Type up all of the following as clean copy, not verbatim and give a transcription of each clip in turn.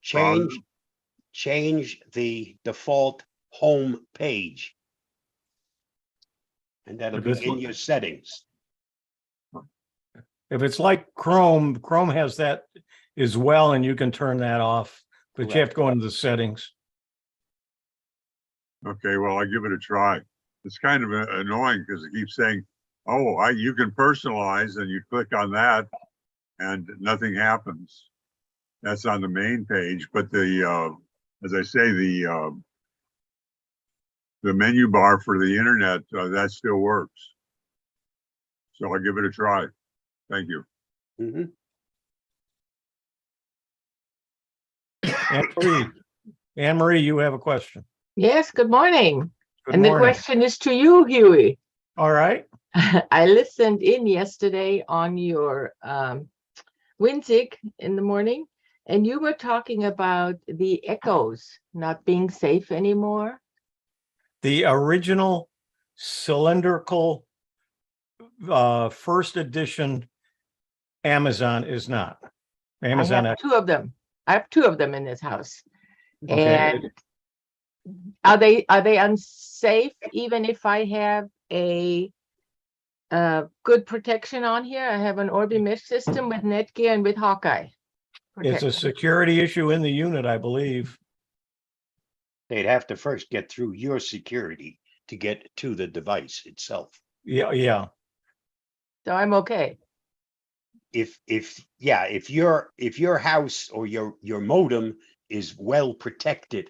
change the default home page. And that'll be in your settings. If it's like Chrome has that as well, and you can turn that off, but you have to go into the settings. Okay, well, I give it a try. It's kind of annoying because it keeps saying, "Oh, you can personalize," and you click on that, and nothing happens. That's on the main page, but the as I say, the menu bar for the internet that still works. So I'll give it a try. Thank you. Mm-hmm. Anne-Marie, you have a question. Yes, good morning. Good and morning. The question is to you, Hewie. All right. I listened in yesterday on your Winzig in the morning, and you were talking about the echoes not being safe anymore. The original cylindrical first edition Amazon is not. Amazon I have two of them. I have two of them in this house. Okay. And are they unsafe even if I have a good protection on here? I have an Orbi mesh system with Netgear and with Hawkeye. It's a security issue in the unit, I believe. They'd have to first get through your security to get to the device itself. Yeah. So I'm okay. If your house or your modem is well protected,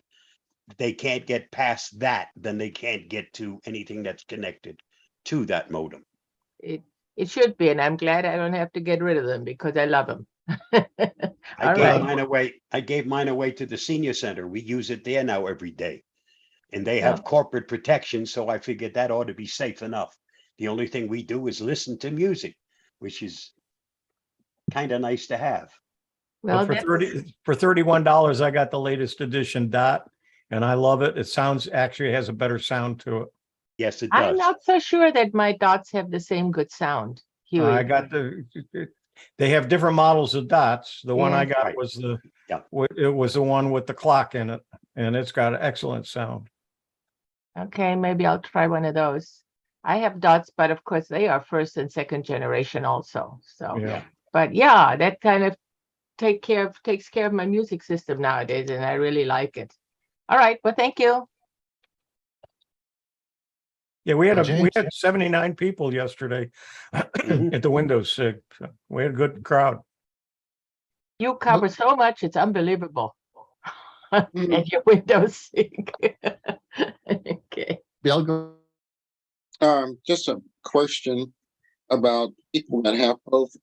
they can't get past that, then they can't get to anything that's connected to that modem. It should be, and I'm glad I don't have to get rid of them because I love them. I gave mine away to the senior center. We use it there now every day. And they have corporate protection, so I figured that ought to be safe enough. The only thing we do is listen to music, which is kind of nice to have. Well, for $31, I got the latest edition Dot, and I love it. It sounds actually has a better sound to it. Yes, it does. I'm not so sure that my Dots have the same good sound. Hewie. I got they have different models of Dots. The one I got Right. was it was the one with the clock in it, and it's got an excellent sound. Okay, maybe I'll try one of those. I have Dots, but of course they are first and second generation also. So, but yeah, that kind of takes care of my music system nowadays, and I really like it. All right, well, thank you. Yeah, we had 79 people yesterday at the Windows SIG. So we had a good crowd. You cover so much, it's unbelievable. And your Windows SIG. Okay. Bill, just a question about people that have both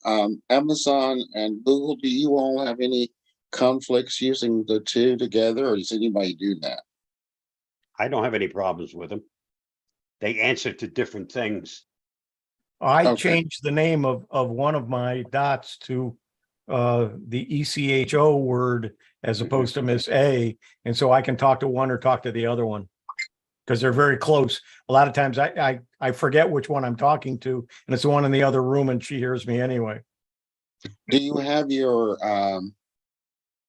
Amazon and Google. Do you all have any conflicts using the two together, or does anybody do that? I don't have any problems with them. They answer to different things. I changed the name of one of my Dots to the ECHO word as opposed to Miss A, and so I can talk to one or talk to the other one because they're very close. A lot of times I forget which one I'm talking to, and it's the one in the other room, and she hears me anyway. Do you have your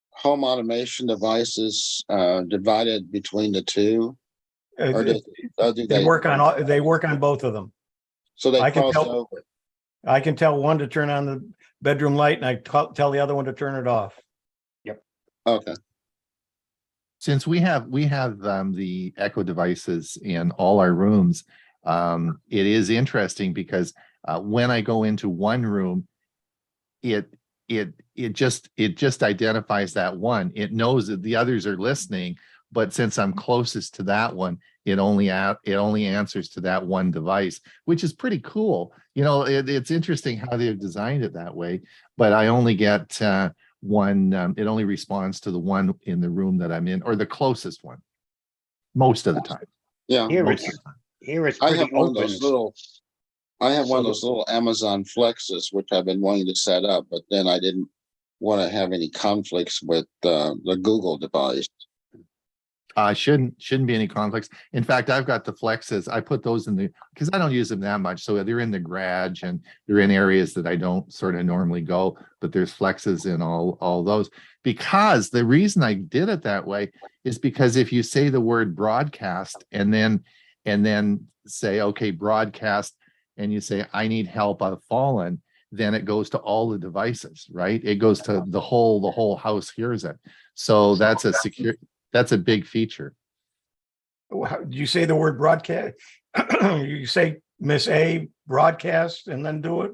home automation devices divided between the two? Or do They work on both of them. So they I cross over. I can tell one to turn on the bedroom light, and I tell the other one to turn it off. Yep. Okay. Since we have the Echo devices in all our rooms, it is interesting because when I go into one room, it just identifies that one. It knows that the others are listening, but since I'm closest to that one, it only answers to that one device, which is pretty cool. You know, it's interesting how they've designed it that way. But I only get one. It only responds to the one in the room that I'm in, or the closest one, most of the time. Yeah. Here it's I pretty have one of open. those little. I have one of those little Amazon Flexes, which I've been wanting to set up, but then I didn't want to have any conflicts with the Google device. Shouldn't be any conflicts. In fact, I've got the flexes. I put those in because I don't use them that much. So they're in the garage and they're in areas that I don't sort of normally go, but there's flexes in all those. Because the reason I did it that way is because if you say the word broadcast and then say, okay, broadcast, and you say, I need help, I've fallen, then it goes to all the devices, right? It goes to the whole house hears it. So that's a big feature. Did you say the word broadcast? You say Miss A broadcast and then do it?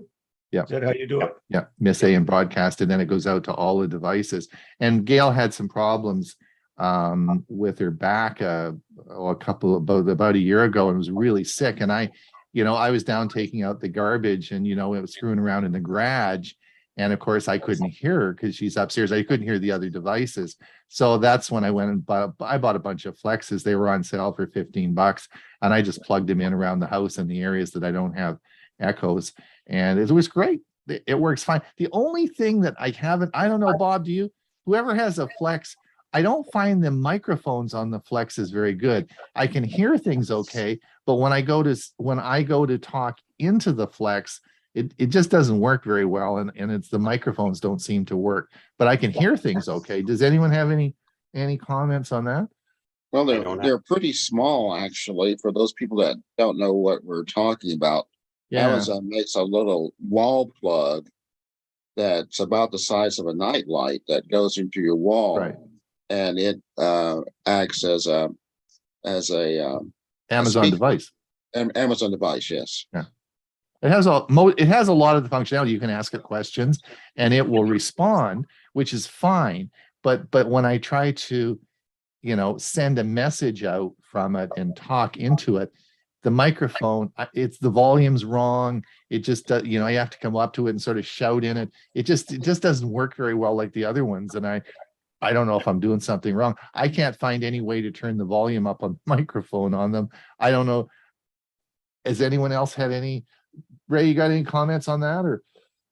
Yeah. Is that how you do it? Yeah, Miss A and broadcast, and then it goes out to all the devices. And Gail had some problems with her back about a year ago and was really sick. And I was down taking out the garbage and, it was screwing around in the garage. And of course I couldn't hear her because she's upstairs. I couldn't hear the other devices. So that's when I went and I bought a bunch of flexes. They were on sale for $15 and I just plugged them in around the house in the areas that I don't have echoes. And it was great. It works fine. The only thing that I don't know, Bob, do you? Whoever has a flex, I don't find the microphones on the flexes very good. I can hear things okay, but when I go to talk into the flex, it just doesn't work very well, and it's the microphones don't seem to work. But I can hear things okay. Does anyone have any comments on that? Well, they're pretty small actually for those people that don't know what we're talking about. Yeah. Amazon makes a little wall plug that's about the size of a night light that goes into your wall, right? And it acts as a Amazon device. An Amazon device, yes. Yeah. It has a lot of the functionality. You can ask it questions and it will respond, which is fine. But when I try to, send a message out from it and talk into it, the microphone, the volume's wrong. It just, you have to come up to it and sort of shout in it. It just doesn't work very well like the other ones. And I don't know if I'm doing something wrong. I can't find any way to turn the volume up on the microphone on them. I don't know. Has anyone else had any? Ray, you got any comments on that or?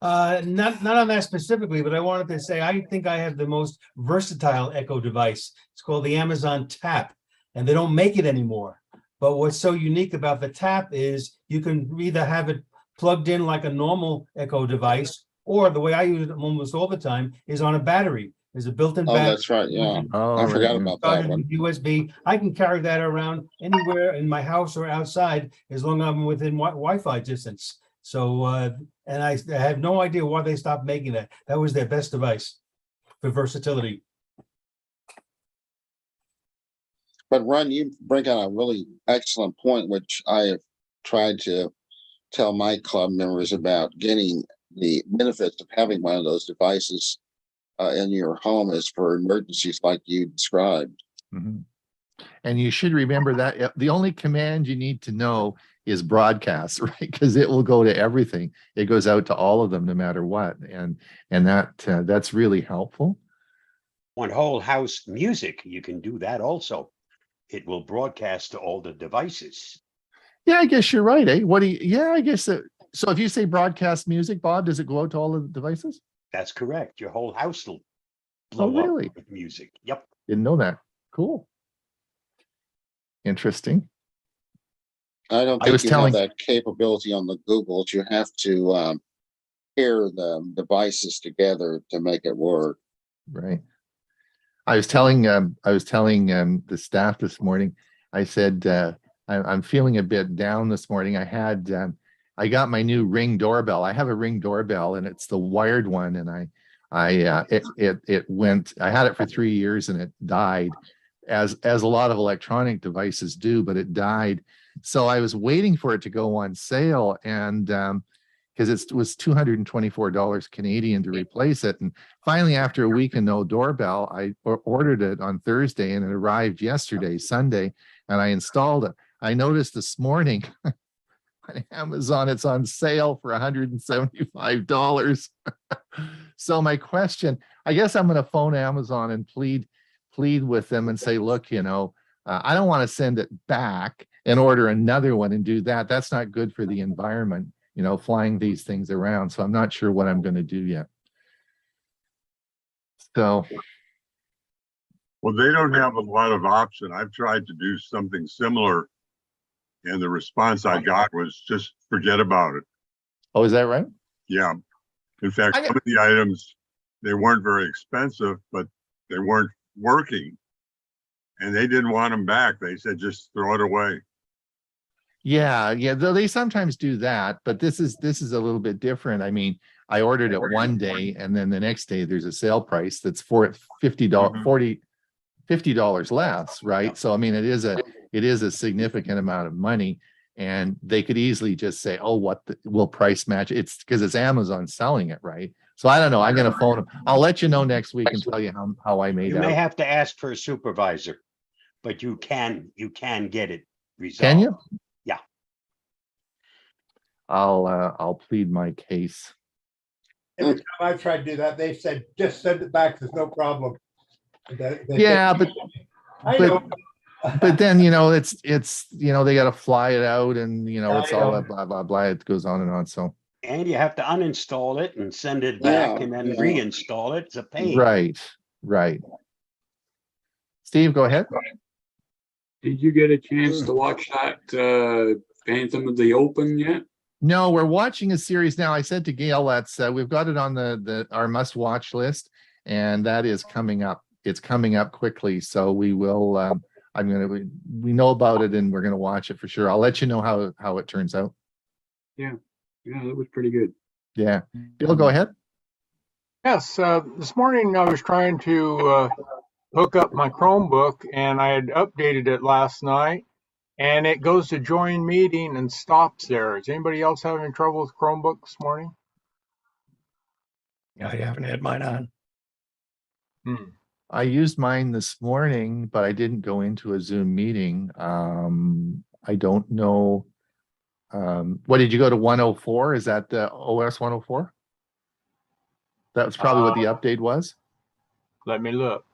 Not on that specifically, but I wanted to say, I think I have the most versatile Echo device. It's called the Amazon Tap, and they don't make it anymore. But what's so unique about the Tap is you can either have it plugged in like a normal Echo device, or the way I use it almost all the time is on a battery. There's a built-in battery. Oh, that's right. Yeah. I forgot about that one. USB. I can carry that around anywhere in my house or outside as long as I'm within Wi-Fi distance. So, and I have no idea why they stopped making that. That was their best device for versatility. But Ron, you bring out a really excellent point, which I have tried to tell my club members about. Getting the benefits of having one of those devices in your home is for emergencies like you described. Mm-hmm. And you should remember that the only command you need to know is broadcast, right? Because it will go to everything. It goes out to all of them no matter what. And that's really helpful. On whole house music, you can do that also. It will broadcast to all the devices. Yeah, I guess you're right, eh? I guess so if you say broadcast music, Bob, does it go out to all of the devices? That's correct. Your whole house will blow up with music. Yep. Didn't know that. Cool. Interesting. I don't think you have that capability on the Googles. You have to pair the devices together to make it work. Right. I was telling the staff this morning. I said I'm feeling a bit down this morning. I got my new Ring doorbell. I have a Ring doorbell, and it's the wired one. And it went. I had it for 3 years, and it died, as a lot of electronic devices do. But it died. So I was waiting for it to go on sale, and because it was $224 Canadian to replace it. And finally, after a week and no doorbell, I ordered it on Thursday, and it arrived yesterday, Sunday, and I installed it. I noticed this morning on Amazon, it's on sale for $175. So my question, I guess I'm going to phone Amazon and plead with them and say, look, I don't want to send it back and order another one and do that. That's not good for the environment, flying these things around. So I'm not sure what I'm going to do yet. So Well, they don't have a lot of option. I've tried to do something similar, and the response I got was just forget about it. Oh, is that right? Yeah. In fact, some of the items, they weren't very expensive, but they weren't working. And they didn't want them back. They said, just throw it away. Yeah, though they sometimes do that, but this is a little bit different. I mean, I ordered it one day and then the next day there's a sale price that's for $50 less, right? So I mean, it is a significant amount of money, and they could easily just say, oh, will price match? It's because it's Amazon selling it, right? So I don't know. I'm gonna phone them. I'll let you know next week and tell you how I made You out. may have to ask for a supervisor, but you can get it resolved. Can you? Yeah. I'll plead my case. Every time I've tried to do that, they've said, just send it back, there's no problem. Yeah, I know. but then, it's, they got to fly it out and, it's all that blah, blah, blah. It goes on and on. So. And you have to uninstall it and send it back and then reinstall it. It's a pain. Right. Steve, go ahead. Did you get a chance to watch that Phantom of the Open yet? No, we're watching a series now. I said to Gail, that's we've got it on our must watch list, and that is coming up. It's coming up quickly. So we will, we know about it and we're going to watch it for sure. I'll let you know how it turns out. Yeah, that was pretty good. Yeah. Bill, go ahead. Yes, this morning I was trying to hook up my Chromebook, and I had updated it last night, and it goes to join meeting and stops there. Is anybody else having trouble with Chromebook this morning? I haven't had mine on. I used mine this morning, but I didn't go into a Zoom meeting. I don't know. What did you go to 104? Is that the OS 104? That's probably what the update was. Let me look.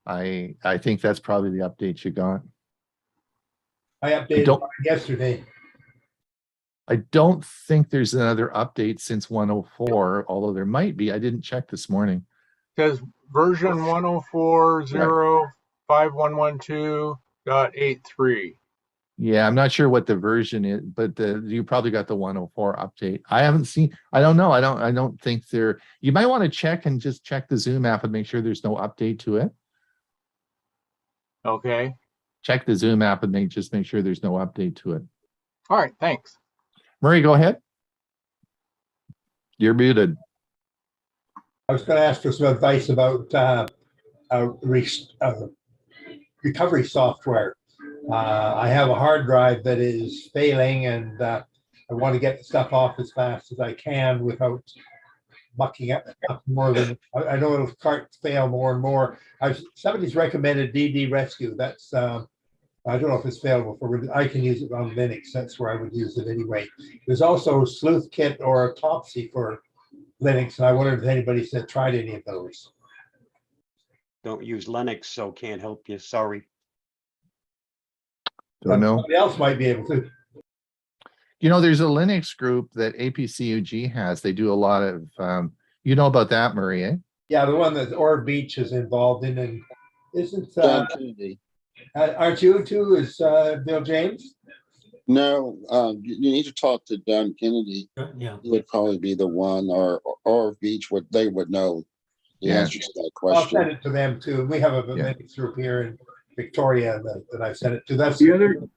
I think that's probably the update you got. I updated mine yesterday. I don't think there's another update since 104, although there might be. I didn't check this morning. It says version 104.05112.83. Yeah, I'm not sure what the version is, but you probably got the 104 update. I haven't seen. I don't know. I don't think there. You might want to check and just check the Zoom app and make sure there's no update to it. Okay. Check the Zoom app and just make sure there's no update to it. All right. Thanks. Murray, go ahead. You're muted. I was going to ask for some advice about recovery software. I have a hard drive that is failing, and I want to get the stuff off as fast as I can without mucking up more than I know it'll start to fail more and more. Somebody's recommended DD Rescue. That's I don't know if it's available for. I can use it on Linux. That's where I would use it anyway. There's also Sleuth Kit or Autopsy for Linux, and I wondered if anybody's tried any of those. Don't use Linux, so can't help you. Sorry. Don't know. Somebody else might be able to. There's a Linux group that APCUG has. They do a lot of, you know about that, Murray, eh? Yeah, the one that Orr Beach is involved in, and isn't aren't you too? Is Bill James? No, you need to talk to Don Kennedy. Yeah. He would probably be the one, or Beach, they would know the answer to that question. I'll send it to them too. We have a Linux group here in Victoria that I've sent it to. That's the other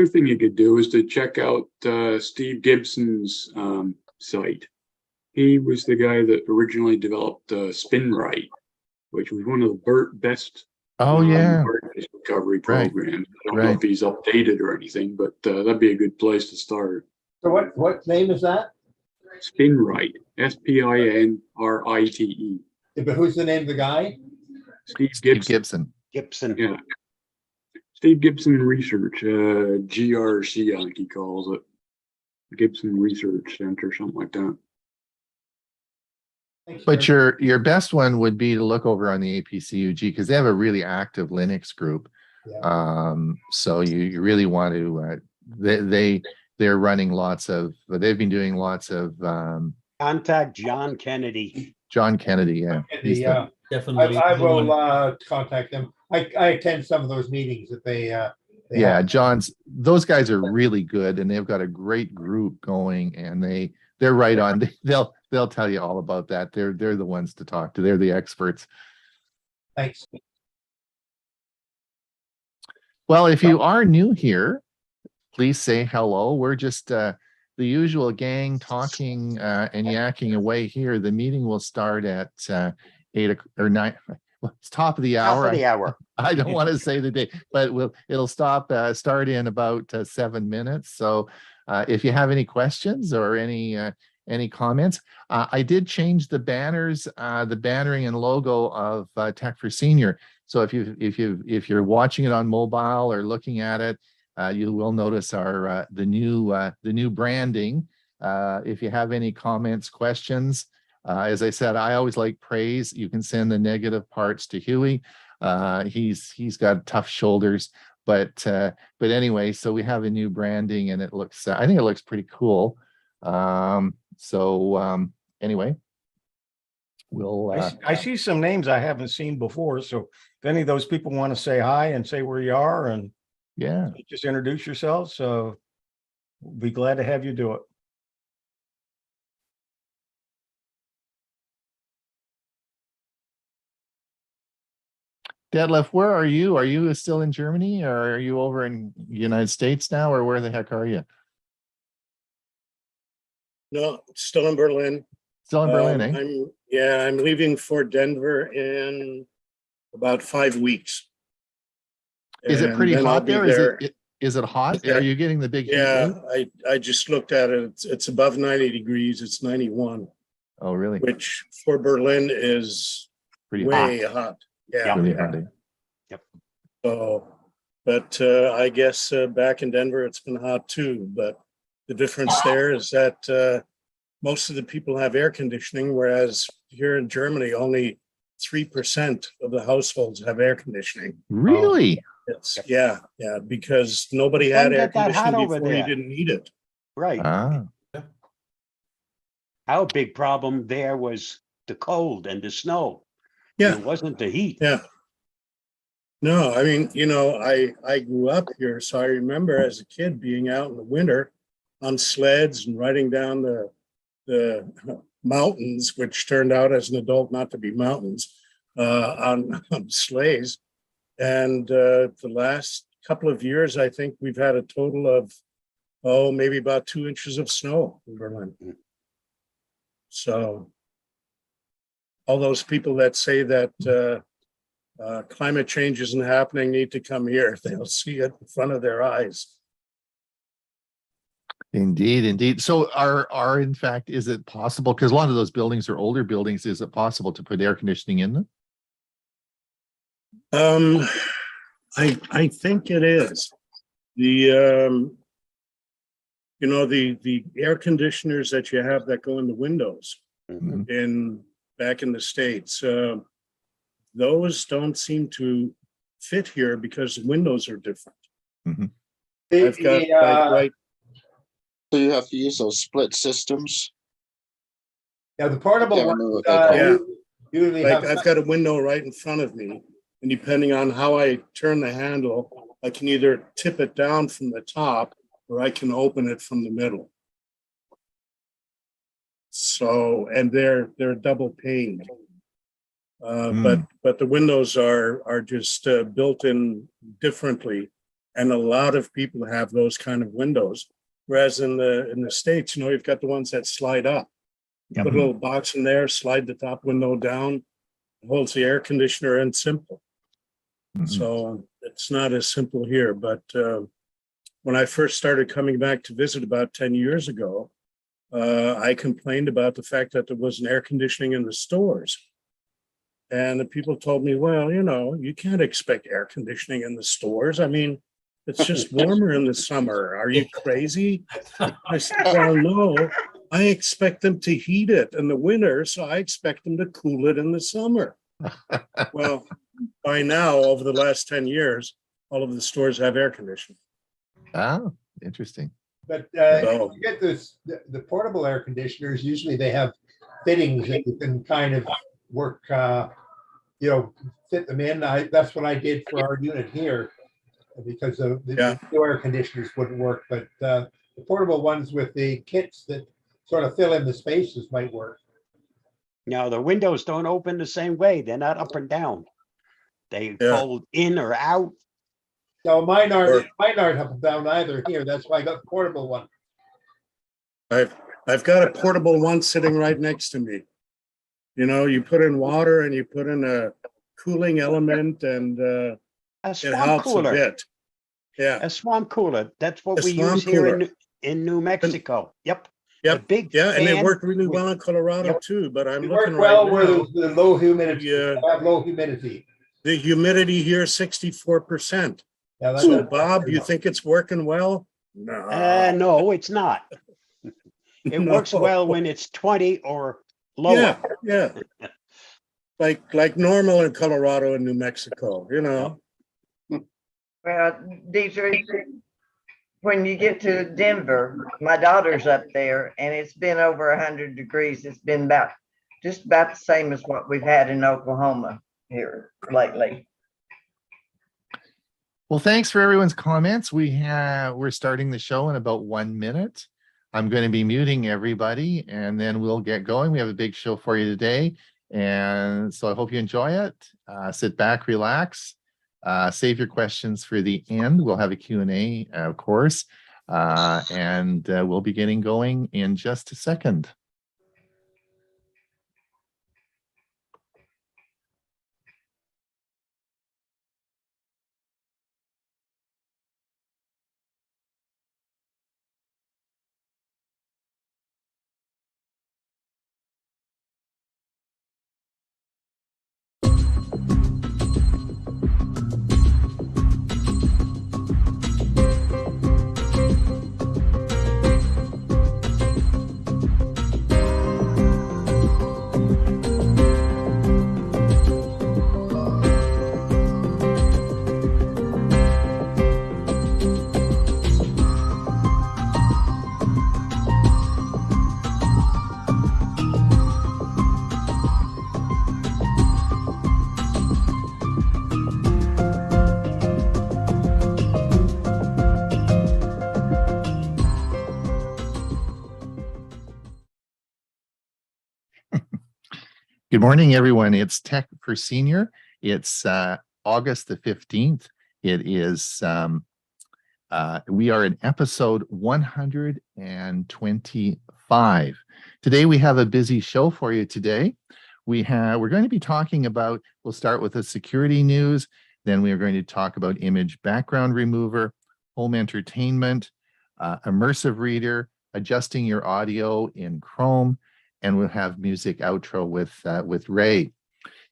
thing you could do is to check out Steve Gibson's site. He was the guy that originally developed SpinRite, which was one of the best recovery programs. I don't know if he's updated or anything, but that'd be a good place to start. So what name is that? SpinRite, SPINRITE. Yeah, but who's the name of the guy? Steve Gibson. Yeah. Steve Gibson Research, GRC, I think he calls it. Gibson Research Center, something like that. But your best one would be to look over on the APCUG because they have a really active Linux group. Yeah. So you really want to. They're running they've been doing lots of. Contact John Kennedy. John Kennedy, yeah. Definitely. I will contact them. I attend some of those meetings that they Yeah, have. John's, those guys are really good and they've got a great group going and they're right on. They'll tell you all about that. They're the ones to talk to. They're the experts. Thanks. Well, if you are new here, please say hello. We're just the usual gang talking and yakking away here. The meeting will start at 8 or 9. Well, it's top of the hour. Top of the hour. I don't want to say the date, but it'll start in about 7 minutes. So if you have any questions or any comments, I did change the banners, the bannering and logo of Tech for Senior. So if you're watching it on mobile or looking at it, you will notice our the new branding. If you have any comments, questions, as I said, I always like praise. You can send the negative parts to Hewie. He's got tough shoulders, but anyway, so we have a new branding and it looks, I think it looks pretty cool. Anyway, we'll I see some names I haven't seen before. So if any of those people want to say hi and say where you are and yeah, just introduce yourselves. So we'll be glad to have you do it. Detlef, where are you? Are you still in Germany or are you over in the United States now, or where the heck are you? No, still in Berlin. Still in Berlin, eh? I'm leaving for Denver in about 5 weeks. Is it pretty hot there? Is it hot? Yeah. Are you getting the big heat Yeah, wave? I just looked at it. It's above 90 degrees. It's 91, Oh, really? which for Berlin is Pretty way hot. Yeah. Really yeah. hot. Yep. So, but I guess back in Denver, it's been hot too. But the difference there is that most of the people have air conditioning, whereas here in Germany, only 3% of the households have air conditioning. Really? It's yeah, because nobody had air Doesn't get that hot conditioning over before you there. didn't need it. Right. Ah, Our big problem there was the cold and the snow. Yeah, It wasn't the heat. yeah. No, I mean, I grew up here, so I remember as a kid being out in the winter on sleds and riding down the mountains, which turned out as an adult not to be mountains, on sleighs. And the last couple of years, I think we've had a total of, maybe about 2 inches of snow in Berlin. So all those people that say that climate change isn't happening need to come here. They'll see it in front of their eyes. indeed. So are in fact, is it possible, because a lot of those buildings are older buildings, is it possible to put air conditioning in them? I think it is. The the air conditioners that you have that go in the windows Mhm. back in the States, those don't seem to fit here because the windows are different. Mhm. I've got right. So you have to use those split systems. Now the portable Yeah, I ones, know what they call Yeah. usually Like have I've got a window right in front of me, and depending on how I turn the handle, I can either tip it down from the top or I can open it from the middle. So, and they're double paned. But the windows are just built in differently, and a lot of people have those kind of windows. Whereas in the States, you've got the ones that slide up. Put a little box in there, slide the top window down, holds the air conditioner in, simple. Mhm. So it's not as simple here. But when I first started coming back to visit about 10 years ago, I complained about the fact that there wasn't air conditioning in the stores. And the people told me, well, you can't expect air conditioning in the stores. I mean, it's just warmer in the summer. Are you crazy? I said, well, no, I expect them to heat it in the winter, so I expect them to cool it in the summer. Well, by now, over the last 10 years, all of the stores have air conditioning. Ah, interesting. But So- you get the portable air conditioners, usually they have fittings that you can kind of work fit them in. That's what I did for our unit here because the Yeah. new air conditioners wouldn't work. But the portable ones with the kits that sort of fill in the spaces might work. Now, the windows don't open the same way. They're not up and down. They Yeah. fold in or out. No, mine Or- aren't up and down either here. That's why I got the portable one. I've got a portable one sitting right next to me. You put in water and you put in a cooling element, and A it swamp helps a cooler. bit. Yeah. A swamp cooler. That's what A we swamp use here cooler. in New Mexico. Yep. Yep. A big Yeah, and it fan worked really with- well in Colorado Yep. too. But I'm It looking worked well right where now. there's the low humidity. Yeah. Have low humidity. The humidity here is 64%. Yeah, that's So Bob, you think it's working well? No. No, it's not. It works No. well when it's 20 or lower. Yeah. Like normal in Colorado and New Mexico, Well, Dietrich, when you get to Denver, my daughter's up there and it's been over 100 degrees. It's been just about the same as what we've had in Oklahoma here lately. Well, thanks for everyone's comments. We're starting the show in about 1 minute. I'm going to be muting everybody and then we'll get going. We have a big show for you today. And so I hope you enjoy it. Sit back, relax, save your questions for the end. We'll have a Q&A, of course, and we'll be getting going in just a second. Good morning, everyone. It's Tech for Senior. It's August the 15th. It is, we are in episode 125. Today, we have a busy show for you today. We're going to be talking about, we'll start with the security news. Then we are going to talk about image background remover, home entertainment, immersive reader, adjusting your audio in Chrome, and we'll have music outro with Ray.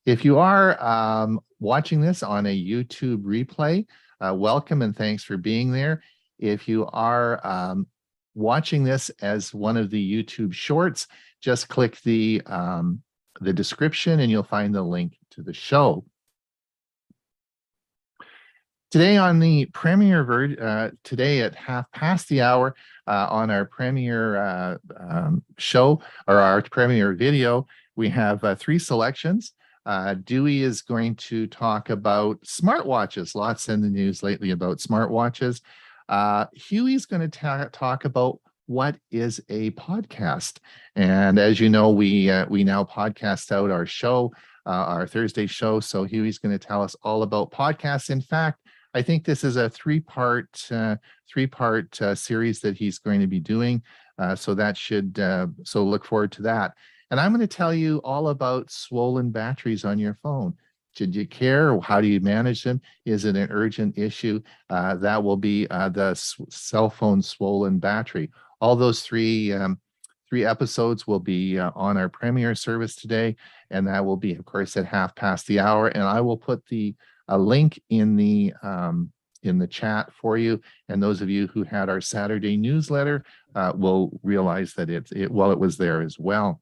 If you are watching this on a YouTube replay, welcome and thanks for being there. If you are watching this as one of the YouTube shorts, just click the description and you'll find the link to the show. Today on the premiere today at 1:30 on our premiere show or our premiere video, we have 3 selections. Dewey is going to talk about smartwatches. Lots in the news lately about smartwatches. Hewie's going to talk about what is a podcast. And as you know, we now podcast out our show, our Thursday show. So Hewie's going to tell us all about podcasts. In fact, I think this is a three-part series that he's going to be doing. So look forward to that. And I'm going to tell you all about swollen batteries on your phone. Should you care? How do you manage them? Is it an urgent issue? That will be the cell phone swollen battery. All those three episodes will be on our premiere service today. And that will be, of course, at 1:30. And I will put a link in the chat for you. And those of you who had our Saturday newsletter will realize that it was there as well.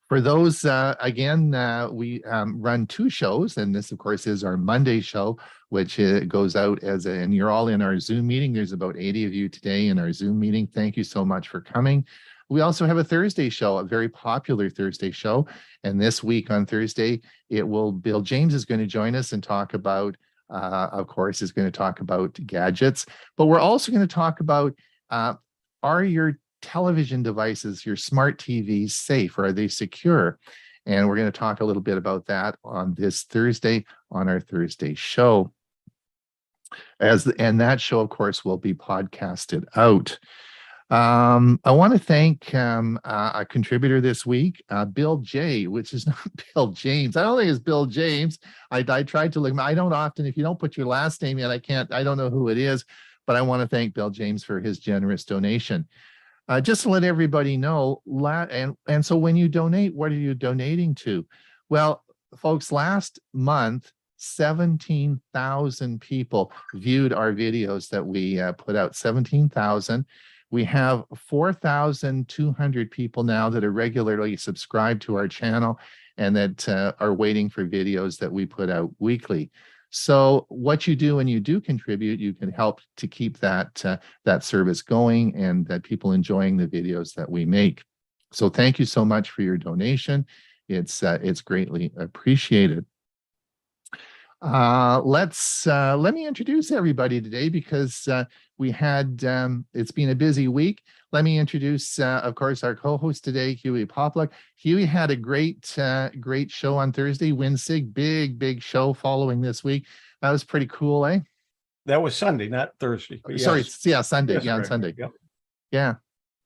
For those, again, we run 2 shows, and this, of course, is our Monday show, which goes out and you're all in our Zoom meeting. There's about 80 of you today in our Zoom meeting. Thank you so much for coming. We also have a Thursday show, a very popular Thursday show. And this week on Thursday, Bill James is going to join us and talk about, of course, is going to talk about gadgets. But we're also going to talk about, are your television devices, your smart TVs safe? Or are they secure? And we're going to talk a little bit about that on this Thursday on our Thursday show. And that show, of course, will be podcasted out. I want to thank a contributor this week, Bill J, which is not Bill James. I don't think it's Bill James. I tried to look. I don't often, if you don't put your last name in, I don't know who it is, but I want to thank Bill James for his generous donation. Just to let everybody know, and so when you donate, what are you donating to? Well, folks, last month, 17,000 people viewed our videos that we put out. 17,000. We have 4,200 people now that are regularly subscribed to our channel and that are waiting for videos that we put out weekly. So what you do when you do contribute, you can help to keep that service going and that people enjoying the videos that we make. So thank you so much for your donation. It's greatly appreciated. Let me introduce everybody today because we had it's been a busy week. Let me introduce, of course, our co-host today, Hewie Poplock. Hewie had a great show on Thursday. WinSig, big show following this week. That was pretty cool, eh? That was Sunday, not Thursday. Sorry, yeah, Sunday. Yes, yeah, on correct. Sunday. Yep. Yeah,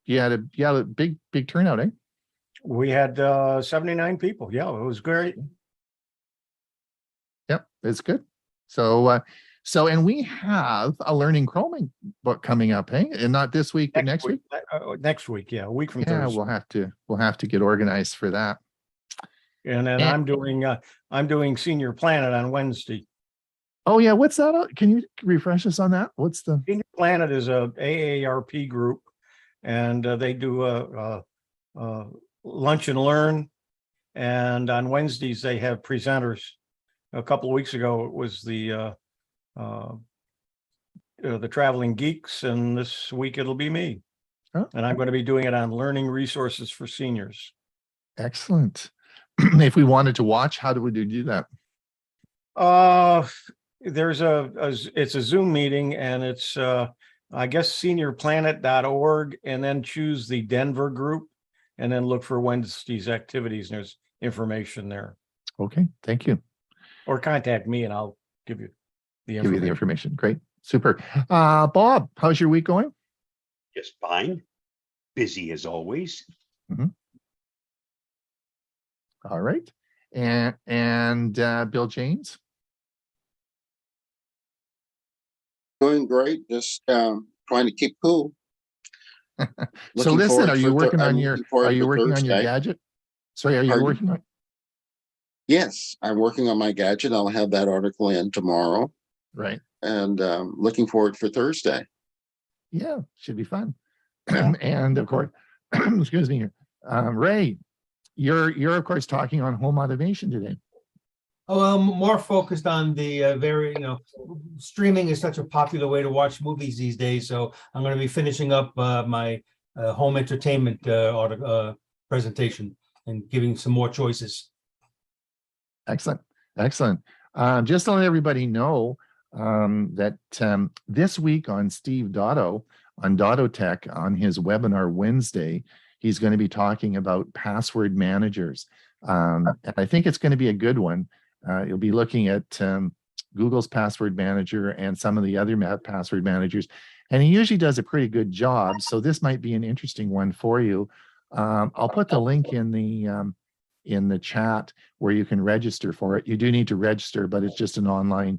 you had a big turnout, eh? We had 79 people. Yeah, it was great. Yep, it's good. So and we have a Learning Chroming book coming up, hey? And not this week, but next week. Next week, yeah, a week from Yeah, Thursday. we'll have to get organized for that. And then I'm doing Senior Planet on Wednesday. Oh yeah, what's that? Can you refresh us on that? What's the Senior Planet is a AARP group, and they do a lunch and learn. And on Wednesdays they have presenters. A couple of weeks ago it was the Traveling Geeks, and this week it'll be me. Oh. And I'm going to be doing it on learning resources for seniors. Excellent. If we wanted to watch, how do we do that? There's it's a Zoom meeting, and it's I guess seniorplanet.org, and then choose the Denver group and then look for Wednesday's activities, and there's information there. Okay, thank you. Or contact me and I'll give you the information. Give you the information. Great. Super. Bob, how's your week going? Just fine. Busy as always. Mm-hmm. All right. And Bill James? Doing great. Just trying to keep cool. So listen, are you working on your Thursday. gadget? Sorry, are you Pardon? working on? Yes, I'm working on my gadget. I'll have that article in tomorrow. Right. And looking forward for Thursday. Yeah, should be fun. And of course, excuse me here. Ray, you're of course talking on home automation today. Oh, more focused on the streaming is such a popular way to watch movies these days. So I'm going to be finishing up my home entertainment presentation and giving some more choices. Excellent. Just to let everybody know that this week on Steve Dotto, on Dotto Tech, on his webinar Wednesday, he's going to be talking about password managers. And I think it's going to be a good one. You'll be looking at Google's password manager and some of the other password managers. And he usually does a pretty good job. So this might be an interesting one for you. I'll put the link in the chat where you can register for it. You do need to register, but it's just an online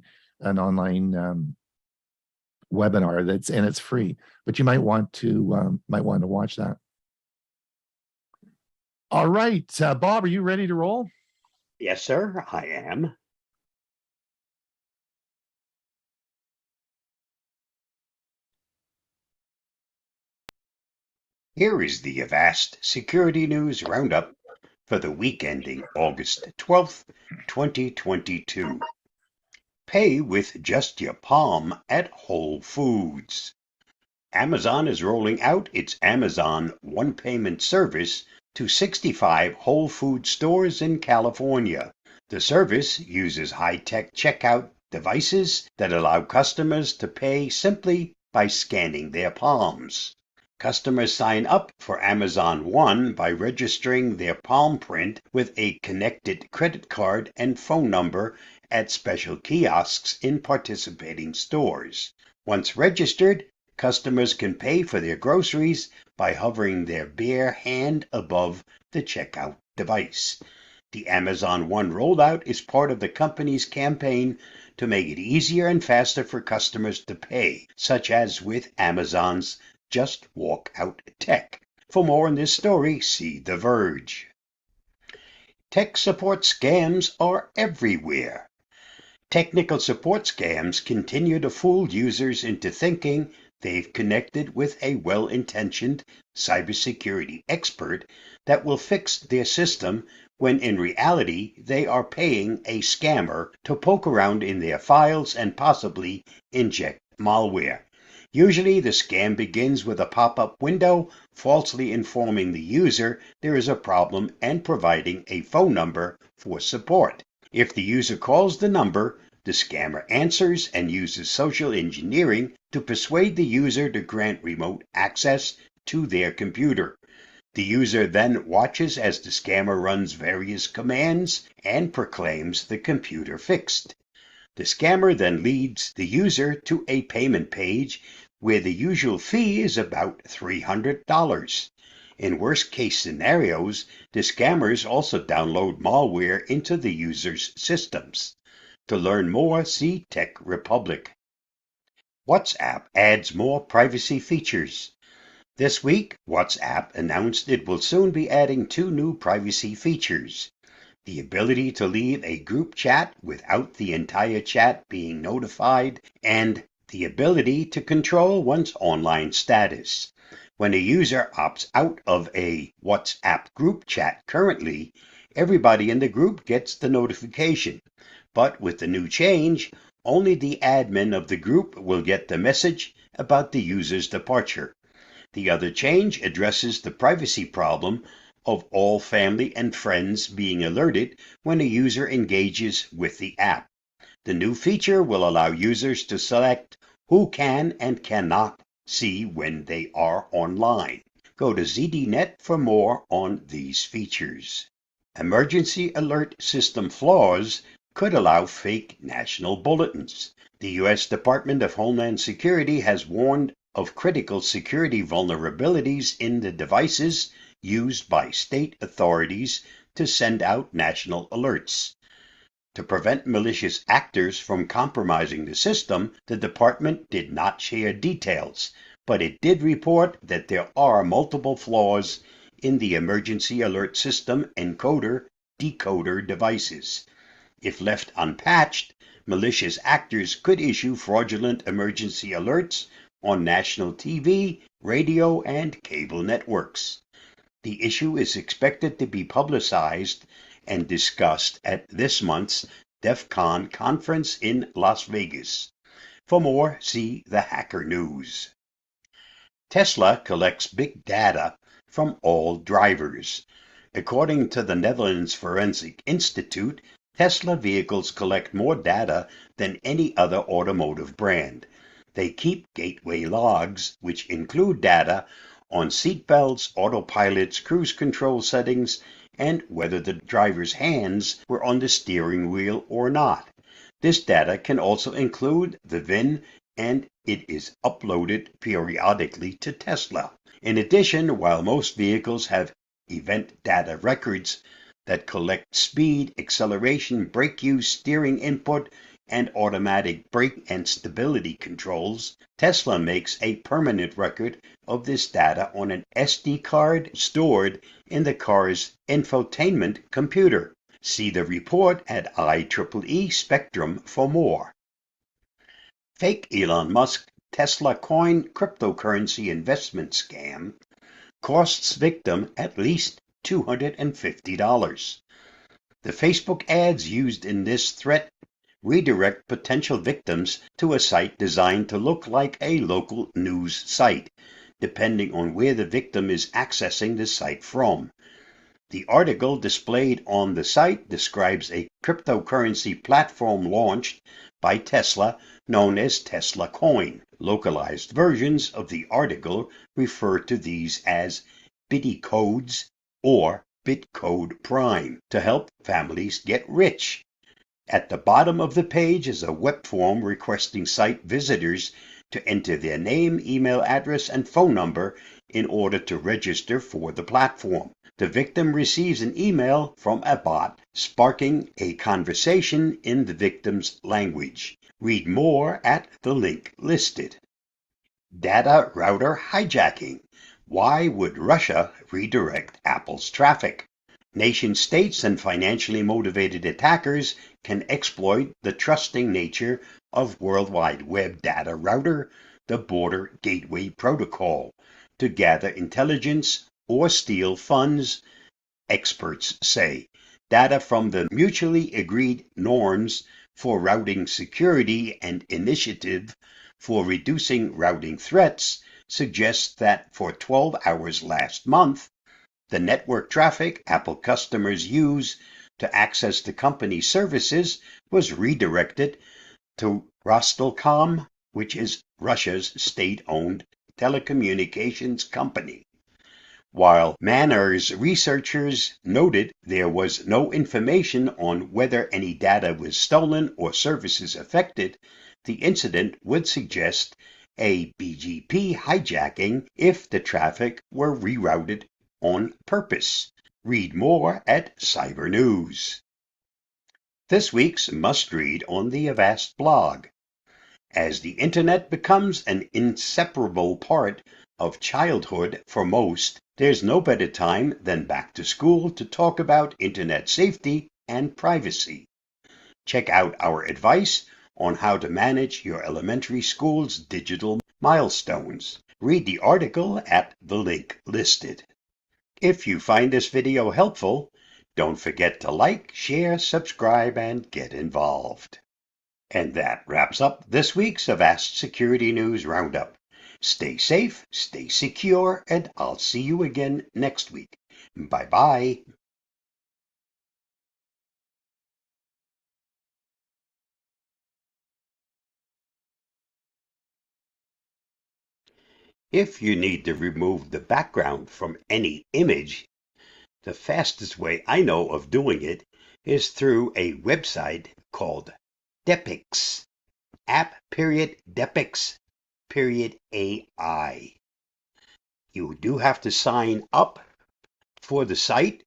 webinar and it's free, but you might want to watch that. All right, Bob, are you ready to roll? Yes, sir, I am. Here is the Avast Security News Roundup for the week ending August 12th, 2022. Pay with just your palm at Whole Foods. Amazon is rolling out its Amazon One Payment service to 65 Whole Food stores in California. The service uses high-tech checkout devices that allow customers to pay simply by scanning their palms. Customers sign up for Amazon One by registering their palm print with a connected credit card and phone number at special kiosks in participating stores. Once registered, customers can pay for their groceries by hovering their bare hand above the checkout device. The Amazon One rollout is part of the company's campaign to make it easier and faster for customers to pay, such as with Amazon's Just Walk Out tech. For more on this story, see The Verge. Tech support scams are everywhere. Technical support scams continue to fool users into thinking they've connected with a well-intentioned cybersecurity expert that will fix their system when in reality they are paying a scammer to poke around in their files and possibly inject malware. Usually the scam begins with a pop-up window falsely informing the user there is a problem and providing a phone number for support. If the user calls the number, the scammer answers and uses social engineering to persuade the user to grant remote access to their computer. The user then watches as the scammer runs various commands and proclaims the computer fixed. The scammer then leads the user to a payment page where the usual fee is about $300. In worst-case scenarios, the scammers also download malware into the user's systems. To learn more, see Tech Republic. WhatsApp adds more privacy features. This week, WhatsApp announced it will soon be adding 2 new privacy features: the ability to leave a group chat without the entire chat being notified, and the ability to control one's online status. When a user opts out of a WhatsApp group chat currently, everybody in the group gets the notification. But with the new change, only the admin of the group will get the message about the user's departure. The other change addresses the privacy problem of all family and friends being alerted when a user engages with the app. The new feature will allow users to select who can and cannot see when they are online. Go to ZDNet for more on these features. Emergency alert system flaws could allow fake national bulletins. The U.S. Department of Homeland Security has warned of critical security vulnerabilities in the devices used by state authorities to send out national alerts. To prevent malicious actors from compromising the system, the department did not share details, but it did report that there are multiple flaws in the emergency alert system encoder-decoder devices. If left unpatched, malicious actors could issue fraudulent emergency alerts on national TV, radio, and cable networks. The issue is expected to be publicized and discussed at this month's DEF CON conference in Las Vegas. For more, see the Hacker News. Tesla collects big data from all drivers. According to the Netherlands Forensic Institute, Tesla vehicles collect more data than any other automotive brand. They keep gateway logs, which include data on seatbelts, autopilots, cruise control settings, and whether the driver's hands were on the steering wheel or not. This data can also include the VIN, and it is uploaded periodically to Tesla. In addition, while most vehicles have event data records that collect speed, acceleration, brake use, steering input, and automatic brake and stability controls, Tesla makes a permanent record of this data on an SD card stored in the car's infotainment computer. See the report at IEEE Spectrum for more. Fake Elon Musk Tesla coin cryptocurrency investment scam costs victim at least $250. The Facebook ads used in this threat redirect potential victims to a site designed to look like a local news site, depending on where the victim is accessing the site from. The article displayed on the site describes a cryptocurrency platform launched by Tesla known as Tesla Coin. Localized versions of the article refer to these as Bitty codes or Bitcode Prime to help families get rich. At the bottom of the page is a web form requesting site visitors to enter their name, email address, and phone number in order to register for the platform. The victim receives an email from a bot sparking a conversation in the victim's language. Read more at the link listed. Data router hijacking. Why would Russia redirect Apple's traffic? Nation states and financially motivated attackers can exploit the trusting nature of World Wide Web data router, the Border Gateway Protocol, to gather intelligence or steal funds, experts say. Data from the mutually agreed norms for routing security and initiative for reducing routing threats suggests that for 12 hours last month, the network traffic Apple customers use to access the company's services was redirected to Rostelcom, which is Russia's state-owned telecommunications company. While Manners researchers noted there was no information on whether any data was stolen or services affected, the incident would suggest a BGP hijacking if the traffic were rerouted on purpose. Read more at Cyber News. This week's must-read on the Avast blog. As the Internet becomes an inseparable part of childhood for most, there's no better time than back to school to talk about Internet safety and privacy. Check out our advice on how to manage your elementary school's digital milestones. Read the article at the link listed. If you find this video helpful, don't forget to like, share, subscribe, and get involved. And that wraps up this week's Avast Security News Roundup. Stay safe, stay secure, and I'll see you again next week. Bye-bye. If you need to remove the background from any image, the fastest way I know of doing it is through a website called Depix. App.Depix.ai. You do have to sign up for the site,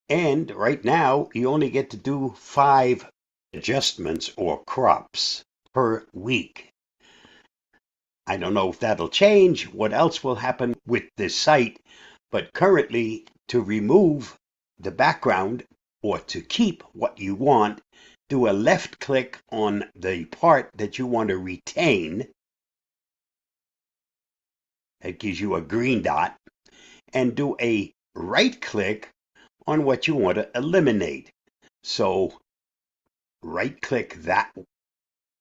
and right now you only get to do 5 adjustments or crops per week. I don't know if that'll change, what else will happen with this site, but currently to remove the background or to keep what you want, do a left click on the part that you want to retain. It gives you a green dot, and do a right click on what you want to eliminate. So right click that,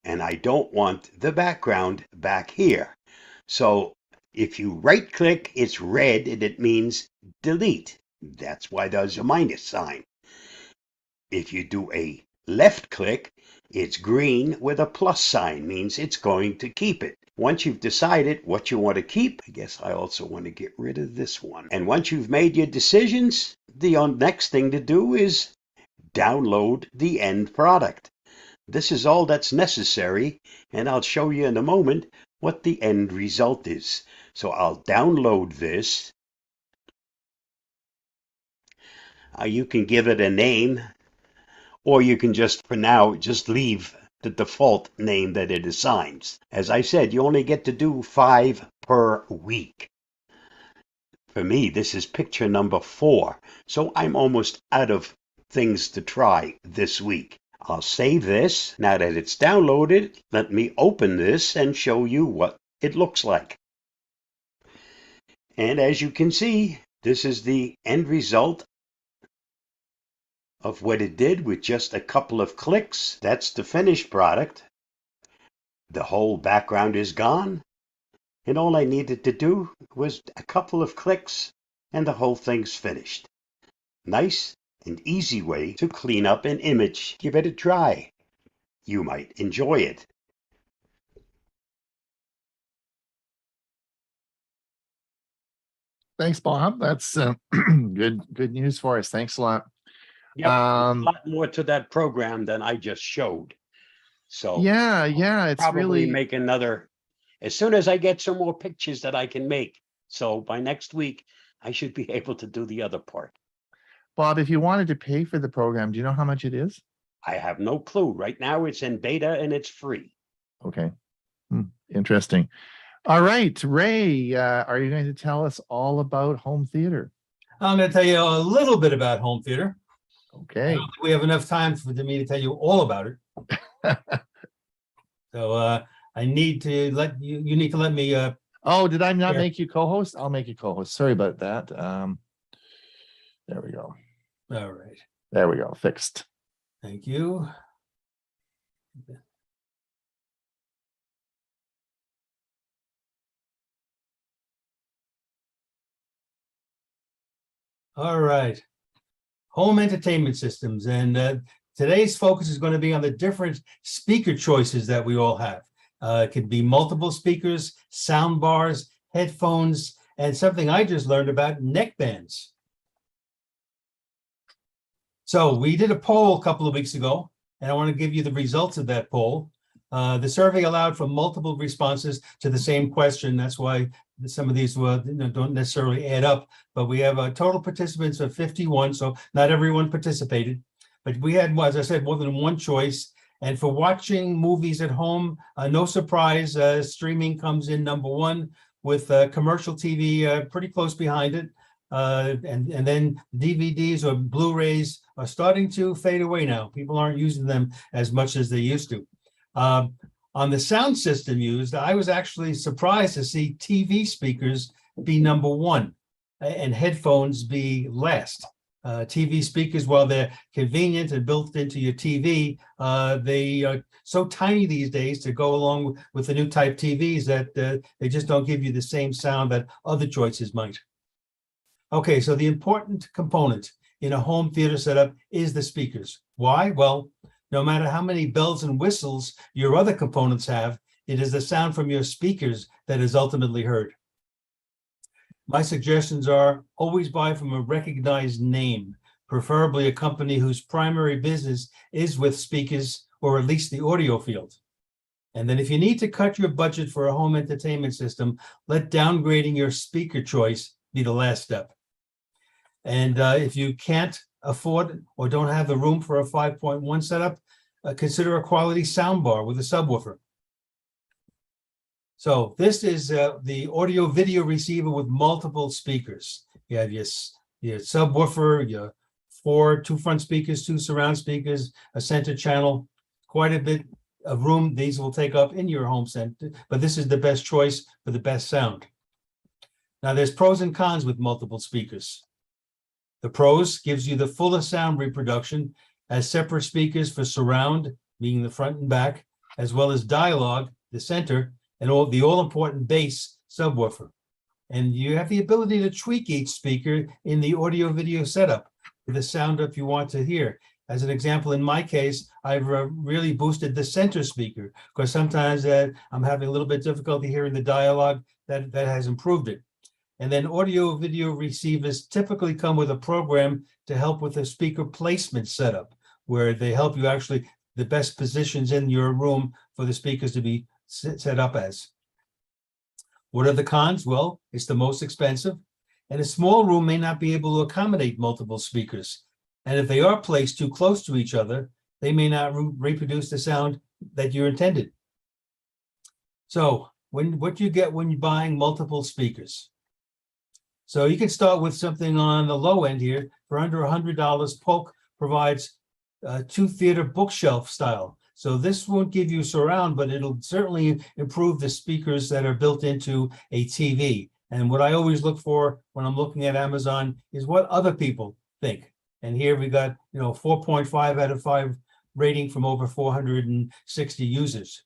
and I don't want the background back here. So if you right click, it's red and it means delete. That's why there's a minus sign. If you do a left click, it's green with a plus sign, means it's going to keep it. Once you've decided what you want to keep, I guess I also want to get rid of this one. And once you've made your decisions, the next thing to do is download the end product. This is all that's necessary, and I'll show you in a moment what the end result is. So I'll download this. You can give it a name, or you can just, for now, just leave the default name that it assigns. As I said, you only get to do 5 per week. For me, this is picture number 4, so I'm almost out of things to try this week. I'll save this. Now that it's downloaded, let me open this and show you what it looks like. And as you can see, this is the end result of what it did with just a couple of clicks. That's the finished product. The whole background is gone, and all I needed to do was a couple of clicks, and the whole thing's finished. Nice and easy way to clean up an image. Give it a try. You might enjoy it. Thanks, Bob. That's good news for us. Thanks a lot. Yep, a lot more to that program than I just showed. So yeah, it's probably really make another as soon as I get some more pictures that I can make. So by next week, I should be able to do the other part. Bob, if you wanted to pay for the program, do you know how much it is? I have no clue. Right now it's in beta and it's free. Okay. Interesting. All right, Ray, are you going to tell us all about home theater? I'm going to tell you a little bit about home theater. Okay. I don't think we have enough time for me to tell you all about it. So I need to let you need to let me. Oh, did I not make you co-host? I'll make you co-host. Sorry about that. There we go. All right. There we go. Fixed. Thank you. All right. Home entertainment systems. And today's focus is going to be on the different speaker choices that we all have. It could be multiple speakers, sound bars, headphones, and something I just learned about, neck bands. So we did a poll a couple of weeks ago, and I want to give you the results of that poll. The survey allowed for multiple responses to the same question. That's why some of these don't necessarily add up, but we have a total participants of 51, so not everyone participated. But we had, as I said, more than one choice. And for watching movies at home, no surprise, streaming comes in number one, with commercial TV pretty close behind it. And then DVDs or Blu-rays are starting to fade away now. People aren't using them as much as they used to. On the sound system used, I was actually surprised to see TV speakers be number one and headphones be last. TV speakers, while they're convenient and built into your TV, they are so tiny these days to go along with the new type TVs that they just don't give you the same sound that other choices might. Okay, so the important component in a home theater setup is the speakers. Why? Well, no matter how many bells and whistles your other components have, it is the sound from your speakers that is ultimately heard. My suggestions are always buy from a recognized name, preferably a company whose primary business is with speakers or at least the audio field. And then if you need to cut your budget for a home entertainment system, let downgrading your speaker choice be the last step. And if you can't afford or don't have the room for a 5.1 setup, consider a quality soundbar with a subwoofer. So this is the audio video receiver with multiple speakers. You have your subwoofer, your 2 front speakers, 2 surround speakers, a center channel, quite a bit of room these will take up in your home center, but this is the best choice for the best sound. Now there's pros and cons with multiple speakers. The pros gives you the fullest sound reproduction as separate speakers for surround, meaning the front and back, as well as dialogue, the center, and the all-important bass subwoofer. And you have the ability to tweak each speaker in the audio-video setup with the sound up you want to hear. As an example, in my case, I've really boosted the center speaker because sometimes I'm having a little bit difficulty hearing the dialogue. That has improved it. And then audio-video receivers typically come with a program to help with the speaker placement setup, where they help you actually the best positions in your room for the speakers to be set up as. What are the cons? Well, it's the most expensive, and a small room may not be able to accommodate multiple speakers. And if they are placed too close to each other, they may not reproduce the sound that you intended. So what you get when you're buying multiple speakers? So you can start with something on the low end here. For under $100, Polk provides 2 theater bookshelf style. So this won't give you surround, but it'll certainly improve the speakers that are built into a TV. And what I always look for when I'm looking at Amazon is what other people think. And here we got, 4.5 out of 5 rating from over 460 users.